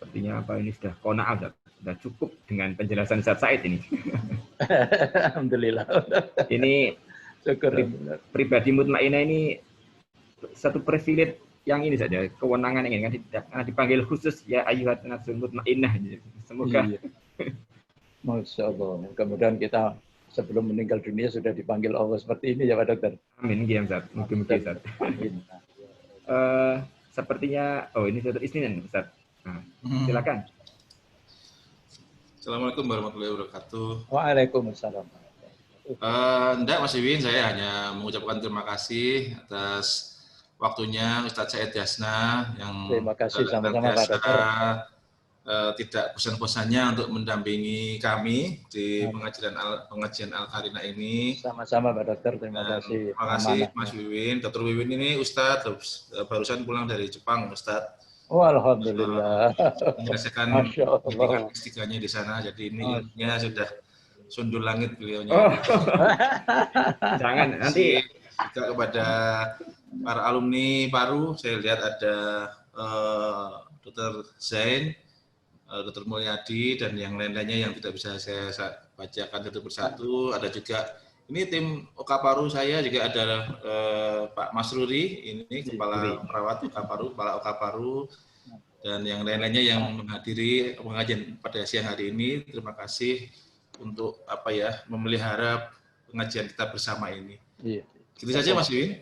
Sepertinya apa ini sudah qanaah, sudah cukup dengan penjelasan Ustaz Said ini. Alhamdulillah. Ini pribadi mutmainnah ini satu privilege yang ini saja, kewenangan yang ini kan dipanggil khusus ya ayyuhan nafsul mutmainnah. Semoga Masya Allah. Kemudian kita sebelum meninggal dunia sudah dipanggil Allah seperti ini ya Pak Dokter. Amin, ya Ustaz. Mungkin Ustaz. Sepertinya ini Dr. Isnin Ustaz. Nah, silakan. Assalamualaikum warahmatullahi wabarakatuh. Waalaikumsalam. Enggak Mas Iwin, saya hanya mengucapkan terima kasih atas waktunya Ustadz Said Jasna yang terima kasih sama-sama Pak Dokter. Tidak bosan-bosannya untuk mendampingi kami di pengajian Al-Qarina ini. Sama-sama Pak Dokter, terima kasih. Terima kasih Mas Wiwin. Dr. Wiwin ini Ustadz barusan pulang dari Jepang Ustadz. Oh, alhamdulillah. Menyelesaikan pendidikan S3-nya di sana, jadi ini sudah sundul langit beliaunya. Oh. Jangan nanti juga kepada para alumni baru, saya lihat ada Dr. Zain, Dr. Mulyadi, dan yang lain-lainnya yang tidak bisa saya bacakan satu persatu. Ada juga Ini tim Okaparu saya juga ada Pak Masruri, ini kepala perawat Okaparu, kepala Okaparu, dan yang lain-lainnya yang menghadiri pengajian pada siang hari ini. Terima kasih untuk memelihara pengajian kita bersama ini. Iya. Gitu saja Mas Win.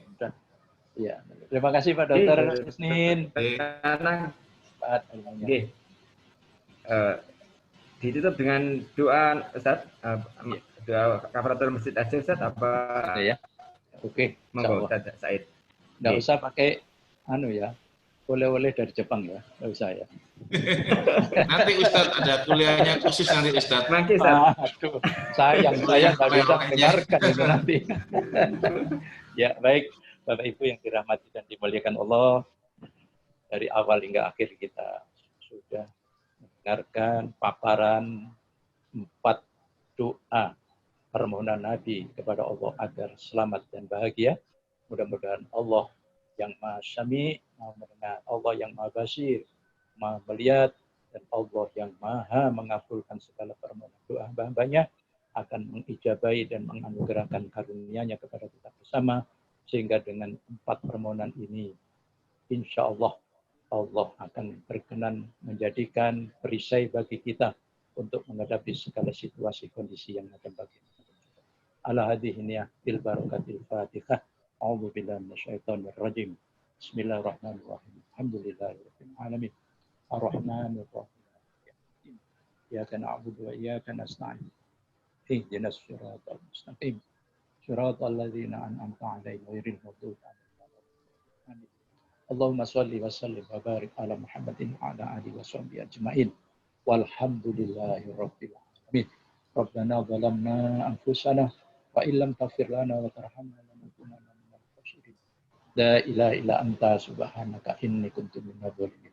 Iya. Terima kasih Pak Dokter Isnin. Sekarang Oke. ditutup dengan doa Ustaz, doa kafaratul masjid aja Ustaz, apa Ya. Oke. monggo Ustaz Said. Nggak usah pakai oleh-oleh dari Jepang ya, nggak usah ya. Nanti Ustadz ada kuliahnya khusus nanti Ustadz. Mangke Ustaz. Aduh, sayang saya nggak bisa mendengarkan itu nanti. Ya baik, Bapak Ibu yang dirahmati dan dimuliakan Allah, dari awal hingga akhir kita sudah mendengarkan paparan 4 doa permohonan Nabi kepada Allah agar selamat dan bahagia. Mudah-mudahan Allah yang Maha Syami, Maha mendengar, Allah yang Maha Basir, Maha melihat, dan Allah yang Maha mengabulkan segala permohonan doa hamba-hambanya akan mengijabahi dan menganugerahkan karunia-Nya kepada kita bersama, sehingga dengan 4 permohonan ini insya Allah Allah akan berkenan menjadikan perisai bagi kita untuk menghadapi segala situasi kondisi yang akan bagi kita. Ala hadhihi niyah bil barakatil Fatihah. A'udzu billahi minasyaitonir rajim. Bismillahirrahmanirrahim. Alhamdulillahirabbil alamin. Arrahmanir rahim. Iyyaka na'budu wa iyyaka nasta'in. Ihdinas siratal mustaqim. Siratal ladzina an'amta 'alaihim ghairil maghdubi 'alaihim waladdallin. Allahumma shalli wa sallim wa barik ala Muhammadin wa ala alihi wa sahbihi ajmain. Walhamdulillahi rabbil alamin. Rabbana zalamna anfusana wa illam taghfir lana wa tarhamna lanakunanna minal khasirin. La ilaha illa anta subhanaka inni kuntu minadh dhalimin.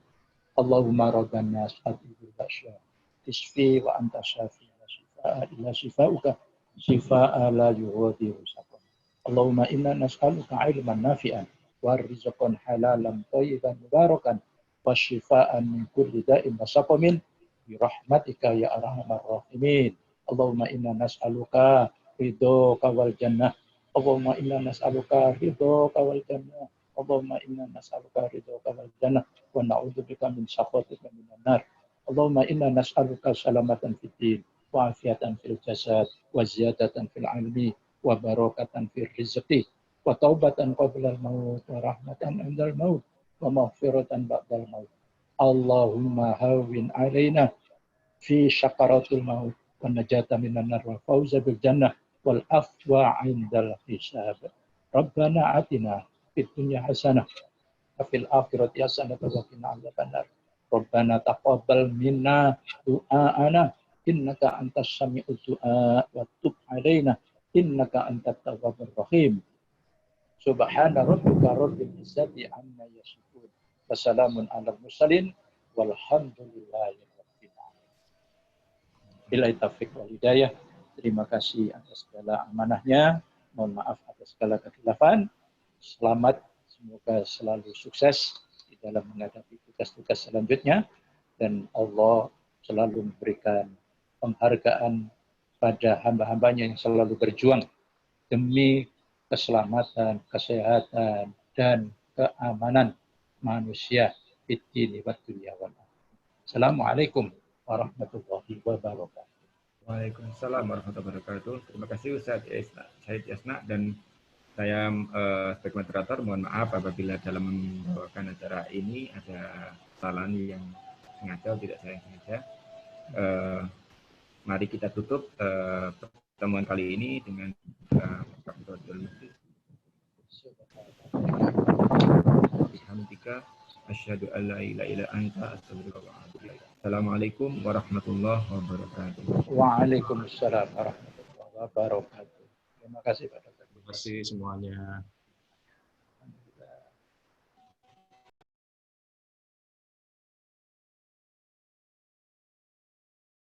Allahumma rabbana as'atil basya tisfi wa anta syafi la shifaa illa shifauka shifaa la yughadiru saqama. Allahumma inna nas'aluka ilman nafi'an warizqan halalan thayyiban mubarakan wasyifaan min kulli da'in wa saqamin bi rahmatika ya arhamar rahimin. Allahumma inna nas'aluka ridhoka wal jannah. Allahumma inna nas'aluka ridhoka wal jannah. Allahumma inna nas'aluka ridhoka wal jannah wa na'udzubika min sakhatika minan nar. Allahumma inna nas'aluka salamatan fid din wa afiatan fil jasad wa ziyadatan fil ilmi wa barakatan fil rizqi wa taubatan qabla al-maut wa rahmatan 'indal maut wa maghfiratan ba'dal maut. Allahumma hawwin 'alaina fi syakaratil maut wa najata minan nar wa fauza bil jannah wal afwa 'indal hisab. Rabbana atina fid dunya hasanah wa fil akhirati hasanah wa qina adzabannar. Rabbana taqabbal minna du'aana innaka antas sami'ud du'a wa tub 'alaina innaka antat tawwabur rahim. Subhana rabbika rabbil izzati amma yasifun. Wassalamun alal mursalin walhamdulillahi rabbil alamin. Billahi taufiq wal hidayah. Terima kasih atas segala amanahnya. Mohon maaf atas segala kekhilafan. Selamat, semoga selalu sukses di dalam menghadapi tugas-tugas selanjutnya dan Allah selalu memberikan penghargaan pada hamba-hambanya yang selalu berjuang demi keselamatan, kesehatan, dan keamanan manusia di dunia wa dunia wal akhirah. Assalamualaikum warahmatullahi wabarakatuh. Waalaikumsalam warahmatullahi wabarakatuh. Terima kasih Ustaz Said Yasna, dan saya sebagai moderator mohon maaf apabila dalam membawakan acara ini ada kesalahan yang sengaja atau tidak saya sengaja. Mari kita tutup pertemuan kali ini dengan kafaratul masjid. Alhamdulillah, asyhadu an la ilaha illa anta astaghfiruka wa atubu ilaik. Assalamualaikum warahmatullahi wabarakatuh. Waalaikumsalam warahmatullahi wabarakatuh. Terima kasih Pak Dokter. Terima kasih semuanya.